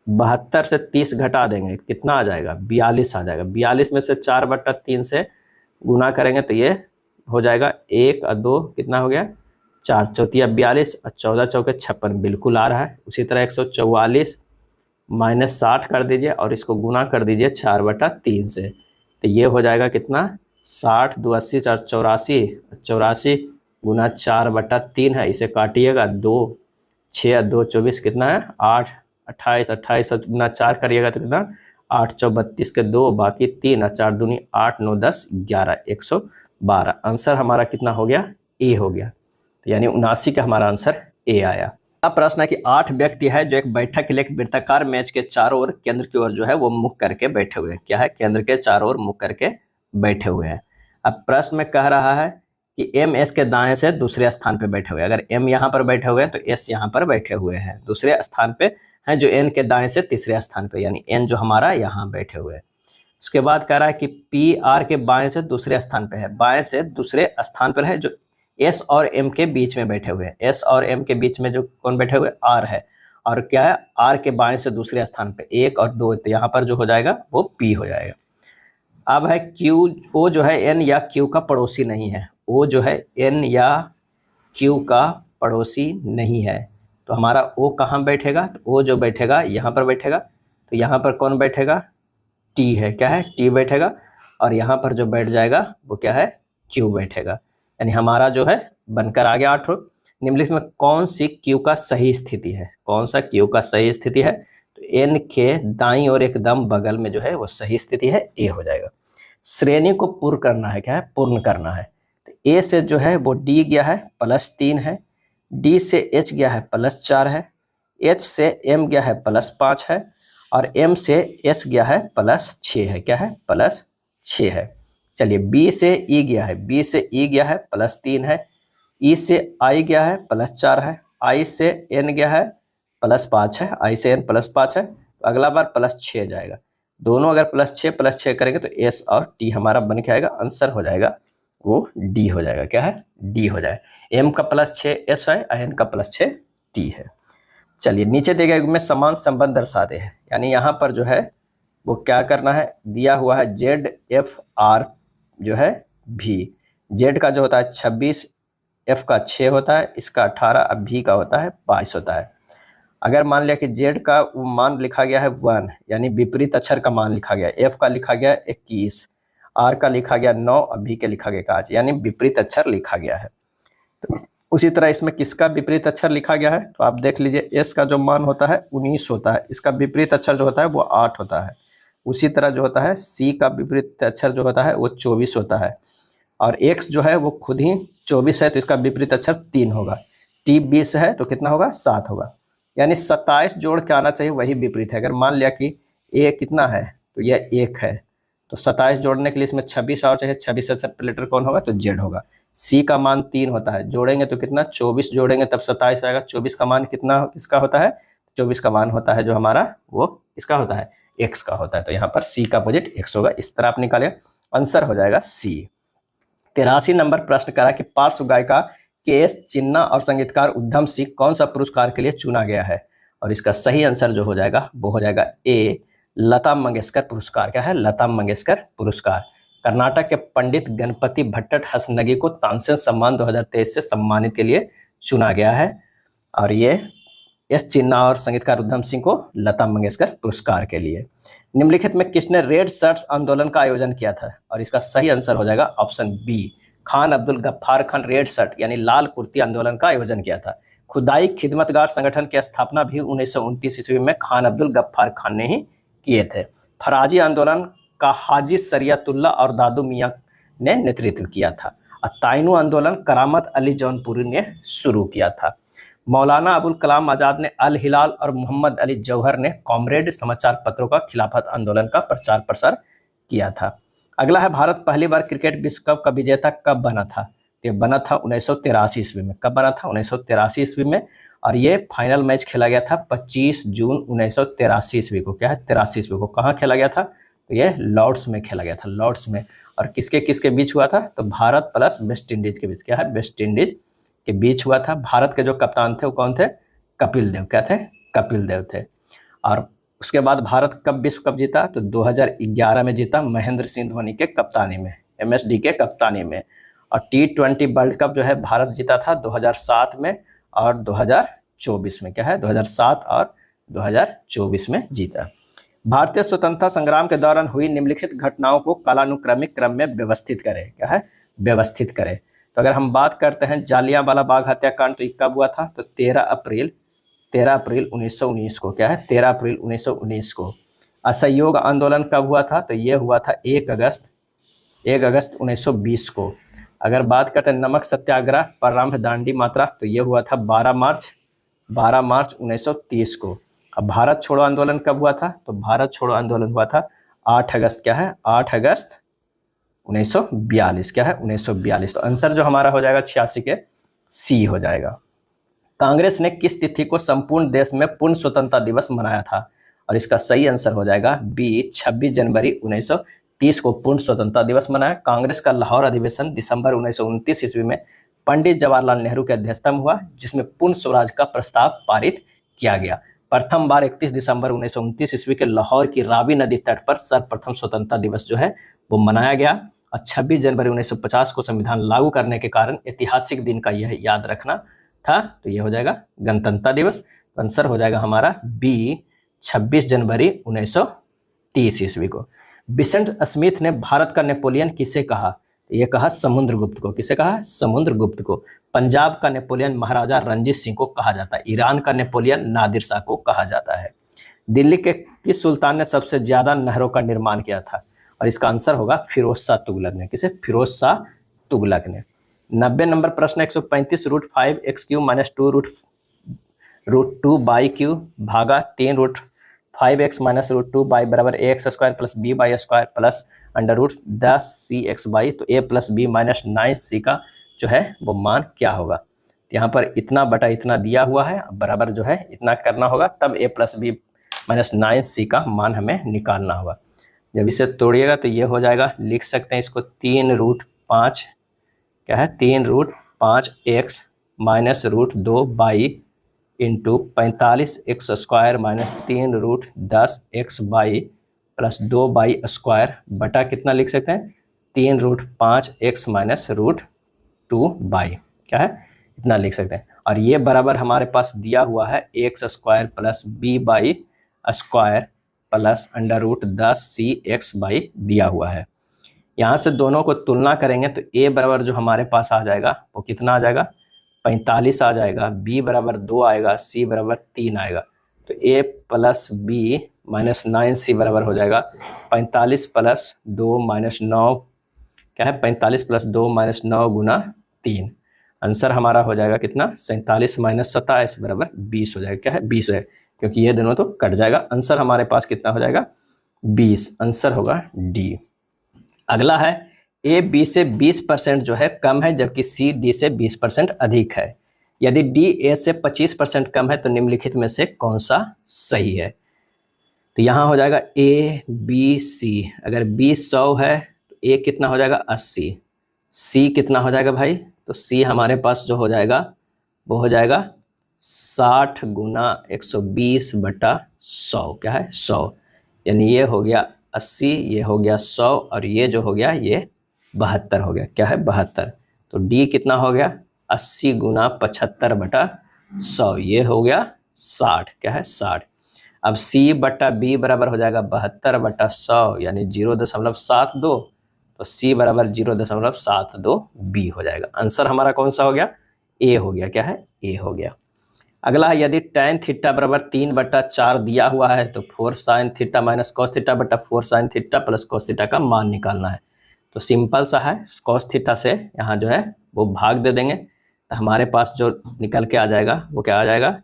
72 से 30 घटा देंगे कितना आ जाएगा, 42 आ जाएगा। 42 में से 4/3 से गुना करेंगे तो ये हो जाएगा 1 और 2 कितना हो गया, 4 चौथिया 42 और 14 चौके 56, बिल्कुल आ रहा है। उसी तरह 144 माइनस 60 कर दीजिए और इसको गुना कर दीजिए 4/3 से, तो ये हो जाएगा कितना, 60, 2 80, 4 84, 84 गुना 4/3 है, इसे काटिएगा 2, 6 2 24 कितना है 8, 28, 28 गुना 4 करिएगा तो कितना 8 चौ 32 के 2 बाकी 3 और 4 दूनी 8 9 10 11 112। आंसर हमारा कितना हो गया? ए हो गया। तो यानी 79 का हमारा आंसर ए आया। अब प्रश्न है कि 8 व्यक्ति है जो एक बैठक के लिए एक वृत्ताकार मेज के चारों ओर केंद्र की ओर जो है वो मुख करके बैठे हुए हैं। क्या है? केंद्र के चारों ओर मुख करके बैठे हुए हैं। अब प्रश्न में कह रहा है कि एम एस के दाएं से दूसरे स्थान पे बैठे हुए हैं। अगर एम यहाँ पर बैठे हुए हैं तो एस यहाँ पर बैठे हुए हैं। दूसरे स्थान पे हैं जो एन के दाएं से तीसरे स्थान पे, यानी एन जो हमारा यहाँ बैठे हुए हैं। उसके बाद कह रहा है कि पी आर के बाएं से दूसरे स्थान पे है। बाएं से दूसरे स्थान पर है जो एस और एम के बीच में बैठे हुए हैं। एस और एम के बीच में जो कौन बैठे हुए? आर है। और क्या है? आर के बाएं से दूसरे स्थान पे 1 और 2, तो यहाँ पर जो हो जाएगा वो पी हो जाएगा। अब है क्यू, ओ जो है एन या क्यू का पड़ोसी नहीं है। ओ जो है एन या क्यू का पड़ोसी नहीं है, तो हमारा ओ कहाँ बैठेगा? तो ओ जो बैठेगा यहाँ पर बैठेगा। तो यहाँ पर कौन बैठेगा? टी है। क्या है? टी बैठेगा। और यहाँ पर जो बैठ जाएगा वो क्या है? क्यू बैठेगा। यानी हमारा जो है बनकर आ गया 8। निम्नलिखित में कौन सी क्यू का सही स्थिति है? कौन सा क्यू का सही स्थिति है? तो एन के दाईं और एकदम बगल में जो है वो सही स्थिति है, ए हो जाएगा। श्रेणी को पूर्ण करना है। क्या है? पूर्ण करना है। तो ए से जो है वो डी गया है +3 है, डी से एच गया है +4 है, एच से एम गया है +5 है, और एम से एस गया है +6 है। क्या है? +6 है। चलिए बी से ई गया है, बी से ई गया है +3 है, ई से आई गया है +4 है, आई से एन गया है +5 है, आई से एन +5 है। तो अगला बार +6 जाएगा। दोनों अगर +6 करेंगे तो एस और टी हमारा बन के आएगा। आंसर हो जाएगा वो डी हो जाएगा। क्या है? डी हो जाएगा। एम का +6 एस है, एन का +6 टी है। चलिए नीचे दिए गए में समान संबंध दर्शाते हैं। यानी यहाँ पर जो है वो क्या करना है? दिया हुआ है जेड एफ आर जो है भी। जेड का जो होता है 26, एफ का 6 होता है, इसका 18, अब भी का होता है 22 होता है। अगर मान लिया कि जेड का मान लिखा गया है 1, यानी विपरीत अक्षर का मान लिखा गया, एफ का लिखा गया 21, आर का लिखा गया 9, अब भी के लिखा गया 5, यानी विपरीत अक्षर लिखा गया है। तो उसी तरह इसमें किसका विपरीत अक्षर लिखा गया है? तो आप देख लीजिए, एस का जो मान होता है 19 होता है, इसका विपरीत अक्षर जो होता है वो 8 होता है। उसी तरह जो होता है सी का विपरीत अक्षर जो होता है वो 24 होता है, और एक्स जो है वो खुद ही 24 है, तो इसका विपरीत अक्षर 3 होगा। टी 20 है तो कितना होगा? 7 होगा। यानी 27 जोड़ के आना चाहिए, वही विपरीत है। अगर मान लिया कि ए कितना है तो यह 1 है, तो 27 जोड़ने के लिए इसमें 26 और चाहिए। 26 से लेटर कौन होगा? तो जेड होगा। सी का मान 3 होता है, जोड़ेंगे तो कितना? 24 जोड़ेंगे तब 27 आएगा। 24 का मान कितना किसका होता है? 24 का मान होता है जो हमारा वो किसका होता है? एक्स का होता है। तो यहाँ पर सी का अपोजिट एक्स होगा। इस तरह आप निकालें, आंसर हो जाएगा सी। 83 नंबर प्रश्न करा कि पार्श्व गायिका के एस चिन्ना और संगीतकार उद्धम सिंह कौन सा पुरस्कार के लिए चुना गया है? और इसका सही आंसर जो हो जाएगा वो हो जाएगा ए, लता मंगेशकर पुरस्कार। क्या है? लता मंगेशकर पुरस्कार। कर्नाटक के पंडित गणपति भट्ट हसनगी को तानसेन सम्मान 2023 से सम्मानित के लिए चुना गया है, और ये एस चिन्ना और संगीतकार उद्धम सिंह को लता मंगेशकर पुरस्कार के लिए। निम्नलिखित में किसने रेड शर्ट्स आंदोलन का आयोजन किया था? और इसका सही आंसर हो जाएगा option B, Khan Abdul Ghaffar Khan red shirt यानी लाल कुर्ती आंदोलन का आयोजन किया था। खुदाई खिदमतगार संगठन की स्थापना भी 1929 ईस्वी में खान अब्दुल गफ्फार खान ने ही किए थे। फराजी आंदोलन का हाजी सरियतुल्लाह और दादू मियाँ ने नेतृत्व किया था। और ताइनू आंदोलन करामत अली जौनपुरी ने शुरू किया था। मौलाना अबुल कलाम आज़ाद ने अल हिलाल और मोहम्मद अली जौहर ने कॉमरेड समाचार पत्रों का खिलाफत आंदोलन का प्रचार प्रसार किया था। अगला है, भारत पहली बार क्रिकेट विश्व कप का विजेता कब बना था? ये बना था 1983 ईस्वी में। कब बना था? 1983 ईस्वी में। और ये फाइनल मैच खेला गया था 25 जून 1983 ईस्वी को। क्या है? 83 ईस्वी को। कहाँ खेला गया था? तो ये लॉर्ड्स में खेला गया था, लॉर्ड्स में। और किसके किसके बीच हुआ था? तो भारत प्लस वेस्ट इंडीज के बीच। क्या है? वेस्ट इंडीज के बीच हुआ था। भारत के जो कप्तान थे वो कौन थे? कपिल देव। क्या थे? कपिल देव थे। और उसके बाद भारत कब विश्व कप जीता? तो 2011 में जीता, महेंद्र सिंह धोनी के कप्तानी में, MSD के कप्तानी में। और T20 वर्ल्ड कप जो है भारत जीता था 2007 में और 2024 में। क्या है? 2007 और 2024 में जीता। भारतीय स्वतंत्रता संग्राम के दौरान हुई निम्नलिखित घटनाओं को कालानुक्रमिक क्रम में व्यवस्थित करें। क्या है? व्यवस्थित करें। तो अगर हम बात करते हैं जालियांवाला बाग हत्याकांड, तो ये कब हुआ था? तो 13 अप्रैल 1919 को। क्या है? 13 अप्रैल 1919 को। असहयोग आंदोलन कब हुआ था? तो ये हुआ था 1 अगस्त 1920 को। अगर बात करते हैं नमक सत्याग्रह प्रारंभ दांडी मात्रा, तो ये हुआ था 12 मार्च 1930 को। अब भारत छोड़ो आंदोलन कब हुआ था? तो भारत छोड़ो आंदोलन हुआ था 8 अगस्त, क्या है, 8 अगस्त 1942, क्या है, 1942। तो आंसर जो हमारा हो जाएगा 86 के सी हो जाएगा। कांग्रेस ने किस तिथि को संपूर्ण देश में पूर्ण स्वतंत्रता दिवस मनाया था? और इसका सही आंसर हो जाएगा बी, 26 जनवरी 1930 को पूर्ण स्वतंत्रता दिवस मनाया। कांग्रेस का लाहौर अधिवेशन दिसंबर 1929 ईस्वी में पंडित जवाहरलाल नेहरू के अध्यक्षता में हुआ, जिसमें पूर्ण स्वराज का प्रस्ताव पारित किया गया। प्रथम बार 31 दिसंबर 1929 ईस्वी के लाहौर की रावी नदी तट पर सर्वप्रथम स्वतंत्रता दिवस जो है वो मनाया गया। और 26 जनवरी 1950 को संविधान लागू करने के कारण ऐतिहासिक दिन का यह याद रखना था, तो यह हो जाएगा गणतंत्र दिवस। तो आंसर हो जाएगा हमारा बी, 26 जनवरी 1930 ईस्वी को। विंसेंट स्मिथ ने भारत का नेपोलियन किसे कहा? तो ये कहा समुद्रगुप्त को। किसे कहा? समुद्रगुप्त को। पंजाब का नेपोलियन महाराजा रणजीत सिंह को कहा जाता है। ईरान का नेपोलियन नादिर शाह को कहा जाता है। दिल्ली के किस सुल्तान ने सबसे ज्यादा नहरों का निर्माण किया था? और इसका आंसर होगा फिरोज शाह तुगलक ने। किसे? फिरोज शाह तुगलक ने। 90 नंबर प्रश्न 135 √5 x³ - 2 √2 बाई क्यू भागा 3 √5x - √2 बाई बराबर ax² + b/² प्लस √10cx/। तो a + b - 9c का जो है वो मान क्या होगा? यहाँ पर इतना बटा इतना दिया हुआ है, बराबर जो है इतना करना होगा, तब a + b - 9c का मान हमें निकालना होगा। जब इसे तोड़िएगा तो ये हो जाएगा, लिख सकते हैं इसको 3 √5, क्या है, 3 √5x - √2 by into 45x² - 3 √10x/, plus 2/² बटा कितना लिख सकते हैं? 3 √5x - √2 बाई, क्या है, इतना लिख सकते हैं। और ये बराबर हमारे पास दिया हुआ है x² + b/² प्लस √10cx/ दिया हुआ है। यहाँ से दोनों को तुलना करेंगे तो a बराबर जो हमारे पास आ जाएगा वो कितना आ जाएगा? 45 आ जाएगा, b बराबर 2 आएगा, c बराबर 3 आएगा। तो a + b - 9c बराबर हो जाएगा 45 + 2 - 9, क्या है, 45 + 2 - 9 गुना 3। आंसर हमारा हो जाएगा कितना? 47 - 27 बराबर 20 हो जाएगा, क्या है, 20 है, क्योंकि ये दोनों तो कट जाएगा। आंसर हमारे पास कितना हो जाएगा? 20। आंसर होगा डी। अगला है ए बी से 20% जो है कम है, जबकि सी डी से 20% अधिक है। यदि डी ए से 25% कम है तो निम्नलिखित में से कौन सा सही है? तो यहाँ हो जाएगा ए बी सी। अगर बी 100 है तो ए कितना हो जाएगा? 80। सी कितना हो जाएगा भाई? तो सी हमारे पास जो हो जाएगा वो हो जाएगा 60 × 120/100, क्या है, 100। यानी ये हो गया 80, ये हो गया 100, और ये जो हो गया ये 72 हो गया, क्या है, 72। तो डी कितना हो गया? 80 × 75/100, ये हो गया 60, क्या है, 60। अब सी बटा बी बराबर हो जाएगा 72/100, यानी 0.72। तो सी बराबर 0.72 बी हो जाएगा। आंसर हमारा कौन सा हो गया? ए हो गया, क्या है, ए हो गया। अगला है यदि tan थीटा बराबर 3/4 दिया हुआ है तो 4 sin थीटा - cos थीटा बटा 4 sin theta plus cos theta का मान निकालना है। तो सिंपल सा है, cos थीटा से यहाँ जो है वो भाग दे देंगे, तो हमारे पास जो निकल के आ जाएगा वो क्या आ जाएगा?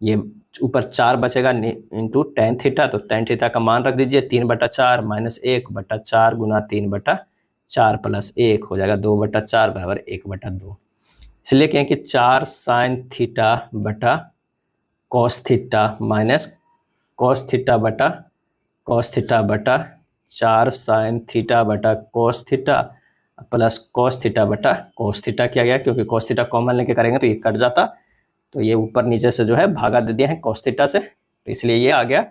ये ऊपर 4 बचेगा इंटू tan थीटा। तो tan थीटा का मान रख दीजिए 3/4 - 1/4 गुना 3/4 प्लस 1 हो जाएगा 2/4 बराबर 1/2। इसलिए कहें कि 4 sin थीटा बटा cos theta minus cos theta बटा 4 sin थीटा बटा cos theta plus cos theta बटा cos थीटा किया गया, क्योंकि cos थीटा कॉमन लेके करेंगे तो ये कट जाता, तो ये ऊपर नीचे से जो है भागा दे दिया है cos थीटा से, तो इसलिए ये आ गया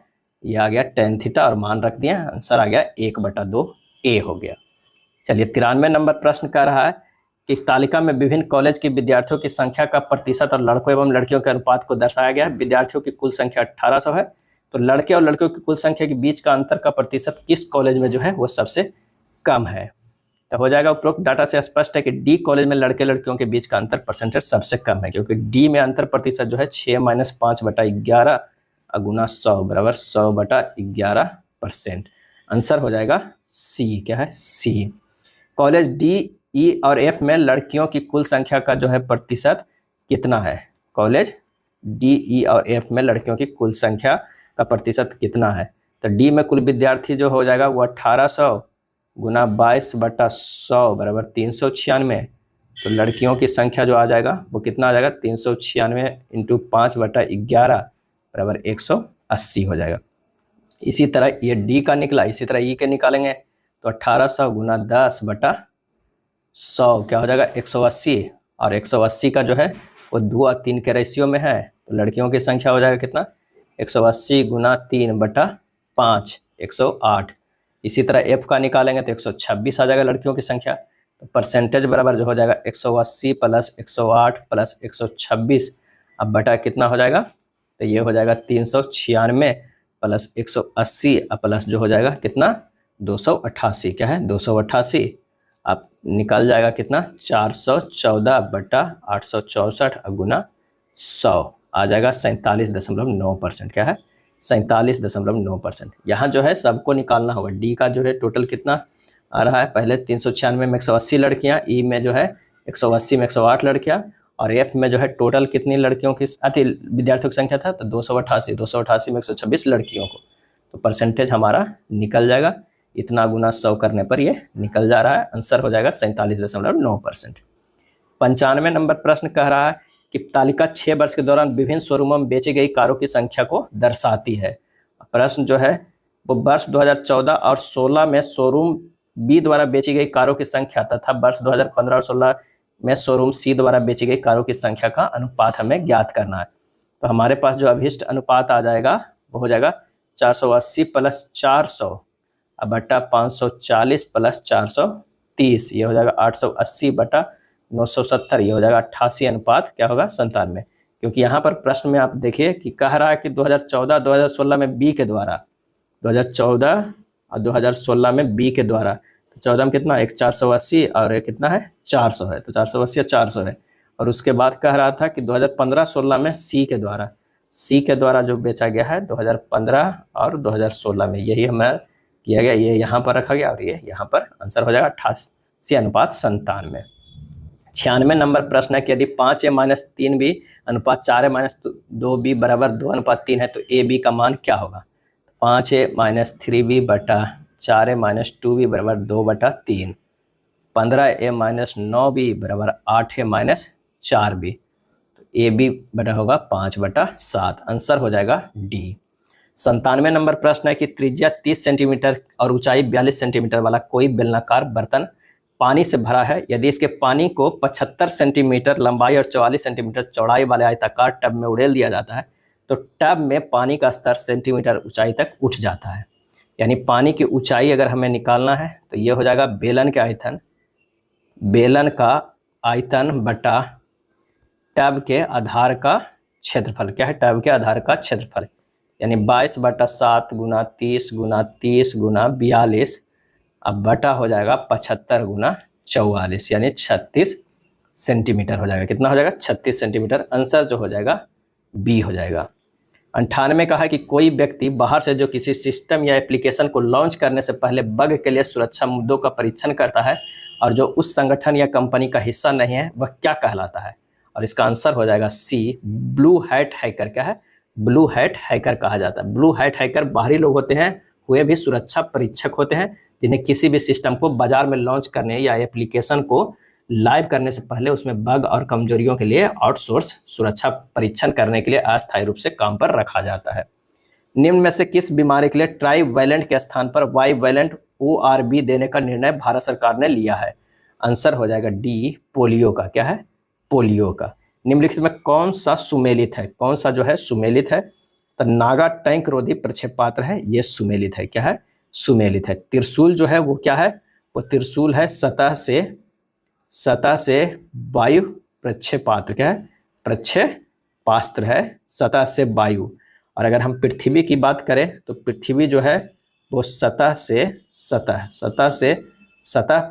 tan थीटा और मान रख दिया। आंसर आ गया 1/2 ए हो गया। चलिए 93 नंबर प्रश्न कह रहा है कि तालिका में विभिन्न कॉलेज के विद्यार्थियों की संख्या का प्रतिशत और लड़कों एवं लड़कियों के अनुपात को दर्शाया गया है। विद्यार्थियों की कुल संख्या 1800 है, तो लड़के और लड़कियों की कुल संख्या के बीच का अंतर का प्रतिशत किस कॉलेज में जो है वो सबसे कम है? तो हो जाएगा उपरोक्त डाटा से स्पष्ट है कि डी कॉलेज में लड़के लड़कियों के बीच का अंतर परसेंटेज सबसे कम है, क्योंकि डी में अंतर प्रतिशत जो है 6 - 5/11 गुना 100 बराबर 100/11 9%। आंसर हो जाएगा सी। क्या है? सी। कॉलेज डी, ई और एफ में लड़कियों की कुल संख्या का जो है प्रतिशत कितना है? कॉलेज डी, ई और एफ में लड़कियों की कुल संख्या का प्रतिशत कितना है? तो डी में कुल विद्यार्थी जो हो जाएगा वो 1800 गुना 22/100 बराबर 396। तो लड़कियों की संख्या जो आ जाएगा वो कितना आ जाएगा? 396 इंटू 5/11 बराबर 180 हो जाएगा। इसी तरह ये डी का निकला, इसी तरह ई के निकालेंगे तो 1800 गुना 10/100 क्या हो जाएगा? 180। और 180 का जो है वो 2 और 3 के रेशियो में है, तो लड़कियों की संख्या हो जाएगा कितना? 180 गुना 3/5 108। इसी तरह एफ का निकालेंगे तो 126 आ जाएगा लड़कियों की संख्या। तो परसेंटेज बराबर जो हो जाएगा 180 प्लस 108 प्लस 126 अब बटा कितना हो जाएगा? तो ये हो जाएगा 396 प्लस 180 प्लस जो हो जाएगा कितना? 288। क्या है? 288। अब निकल जाएगा कितना? 414/864 गुना 100 आ जाएगा 47.9%। क्या है? 47.9%। यहाँ जो है सबको निकालना होगा। डी का जो है टोटल कितना आ रहा है? पहले 396 में 180 लड़कियाँ, ई में जो है 180 में 108 लड़कियाँ, और एफ में जो है टोटल कितनी लड़कियों की विद्यार्थियों की संख्या था? तो 288 में 126 लड़कियों को। तो परसेंटेज हमारा निकल जाएगा, इतना गुना 100 करने पर ये निकल जा रहा है। आंसर हो जाएगा 47.9%। 95 नंबर प्रश्न कह रहा है कि तालिका 6 वर्ष के दौरान विभिन्न शोरूमों में बेची गई कारों की संख्या को दर्शाती है। प्रश्न जो है वो वर्ष 2014 और 16 में शोरूम बी द्वारा बेची गई कारों की संख्या तथा वर्ष 2015 और 16 में शोरूम सी द्वारा बेची गई कारों की संख्या का अनुपात हमें ज्ञात करना है। तो हमारे पास जो अभिष्ट अनुपात आ जाएगा वो हो जाएगा 480 प्लस 400 अब बटा 540 प्लस 430, ये हो जाएगा 880/970, ये हो जाएगा 88 क्या होगा? 97। क्योंकि यहाँ पर प्रश्न में आप देखिए कि कह रहा है कि 2014-2016 में बी के द्वारा, 2014 और 2016 में बी के द्वारा, तो 14 में कितना? एक 480 और एक कितना है? 400 है, तो 480 या 400 है। और उसके बाद कह रहा था कि 2015-16 में सी के द्वारा जो बेचा गया है 2015 और 2016 में, यही हमें किया गया, ये यहाँ पर रखा गया और ये यहाँ पर। आंसर हो जाएगा 88:97। 96 नंबर प्रश्न है कि यदि 5a-3b अनुपात 4a-2b बराबर 2:3 है तो a b का मान क्या होगा? 5a-3b बटा 4a-2b बराबर 2/3, 15a-9b बराबर 8a-4b, तो ए बी बटा होगा 5/7। आंसर हो जाएगा डी। 97 नंबर प्रश्न है कि त्रिज्या 30 सेंटीमीटर और ऊंचाई 42 सेंटीमीटर वाला कोई बेलनाकार बर्तन पानी से भरा है। यदि इसके पानी को 75 सेंटीमीटर लंबाई और 44 सेंटीमीटर चौड़ाई वाले आयताकार टब में उड़ेल दिया जाता है तो टब में पानी का स्तर सेंटीमीटर ऊंचाई तक उठ जाता है। यानी पानी की ऊंचाई अगर हमें निकालना है तो ये हो जाएगा बेलन का आयतन बटा टब के आधार का क्षेत्रफल। क्या है? टब के आधार का क्षेत्रफल, यानी 22/7 गुना 30 गुना 30 गुना 42 अब बटा हो जाएगा 75 गुना 44, यानी 36 सेंटीमीटर हो जाएगा। कितना हो जाएगा? 36 सेंटीमीटर। आंसर जो हो जाएगा बी हो जाएगा। 98 कहा कि कोई व्यक्ति बाहर से जो किसी सिस्टम या एप्लीकेशन को लॉन्च करने से पहले बग के लिए सुरक्षा मुद्दों का परीक्षण करता है और जो उस संगठन या कंपनी का हिस्सा नहीं है वह क्या कहलाता है? और इसका आंसर हो जाएगा सी, ब्लू हैट हैकर। क्या है? ब्लू हैट हैकर कहा जाता है। ब्लू हैट हैकर बाहरी लोग होते हैं, हुए भी सुरक्षा परीक्षक होते हैं, जिन्हें किसी भी सिस्टम को बाजार में लॉन्च करने या एप्लीकेशन को लाइव करने से पहले उसमें बग और कमजोरियों के लिए आउटसोर्स सुरक्षा परीक्षण करने के लिए अस्थायी रूप से काम पर रखा जाता है। निम्न में से किस बीमारी के लिए ट्राईवैलेंट के स्थान पर वाईवैलेंट ORB देने का निर्णय भारत सरकार ने लिया है? आंसर हो जाएगा डी, पोलियो का। क्या है? पोलियो का। निम्नलिखित में कौन सा सुमेलित है? कौन सा जो है सुमेलित है? तो नागा टैंक रोधी प्रक्षेपात्र है, ये सुमेलित है। क्या है? सुमेलित है। त्रिशूल जो है वो क्या है? वो त्रिशूल है सतह से वायु प्रक्षेपात्र। क्या है? प्रक्षेपास्त्र है सतह से वायु। और अगर हम पृथ्वी की बात करें तो पृथ्वी जो है वो सतह से सतह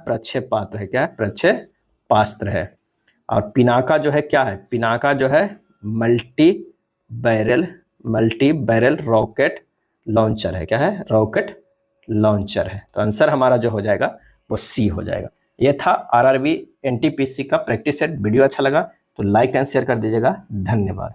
प्रक्षेपात्र है। क्या है? प्रक्षेपास्त्र है। और पिनाका जो है क्या है? पिनाका जो है मल्टी बैरल रॉकेट लॉन्चर है। क्या है? रॉकेट लॉन्चर है। तो आंसर हमारा जो हो जाएगा वो सी हो जाएगा। ये था आरआरबी एनटीपीसी का प्रैक्टिस सेट। वीडियो अच्छा लगा तो लाइक एंड शेयर कर दीजिएगा। धन्यवाद।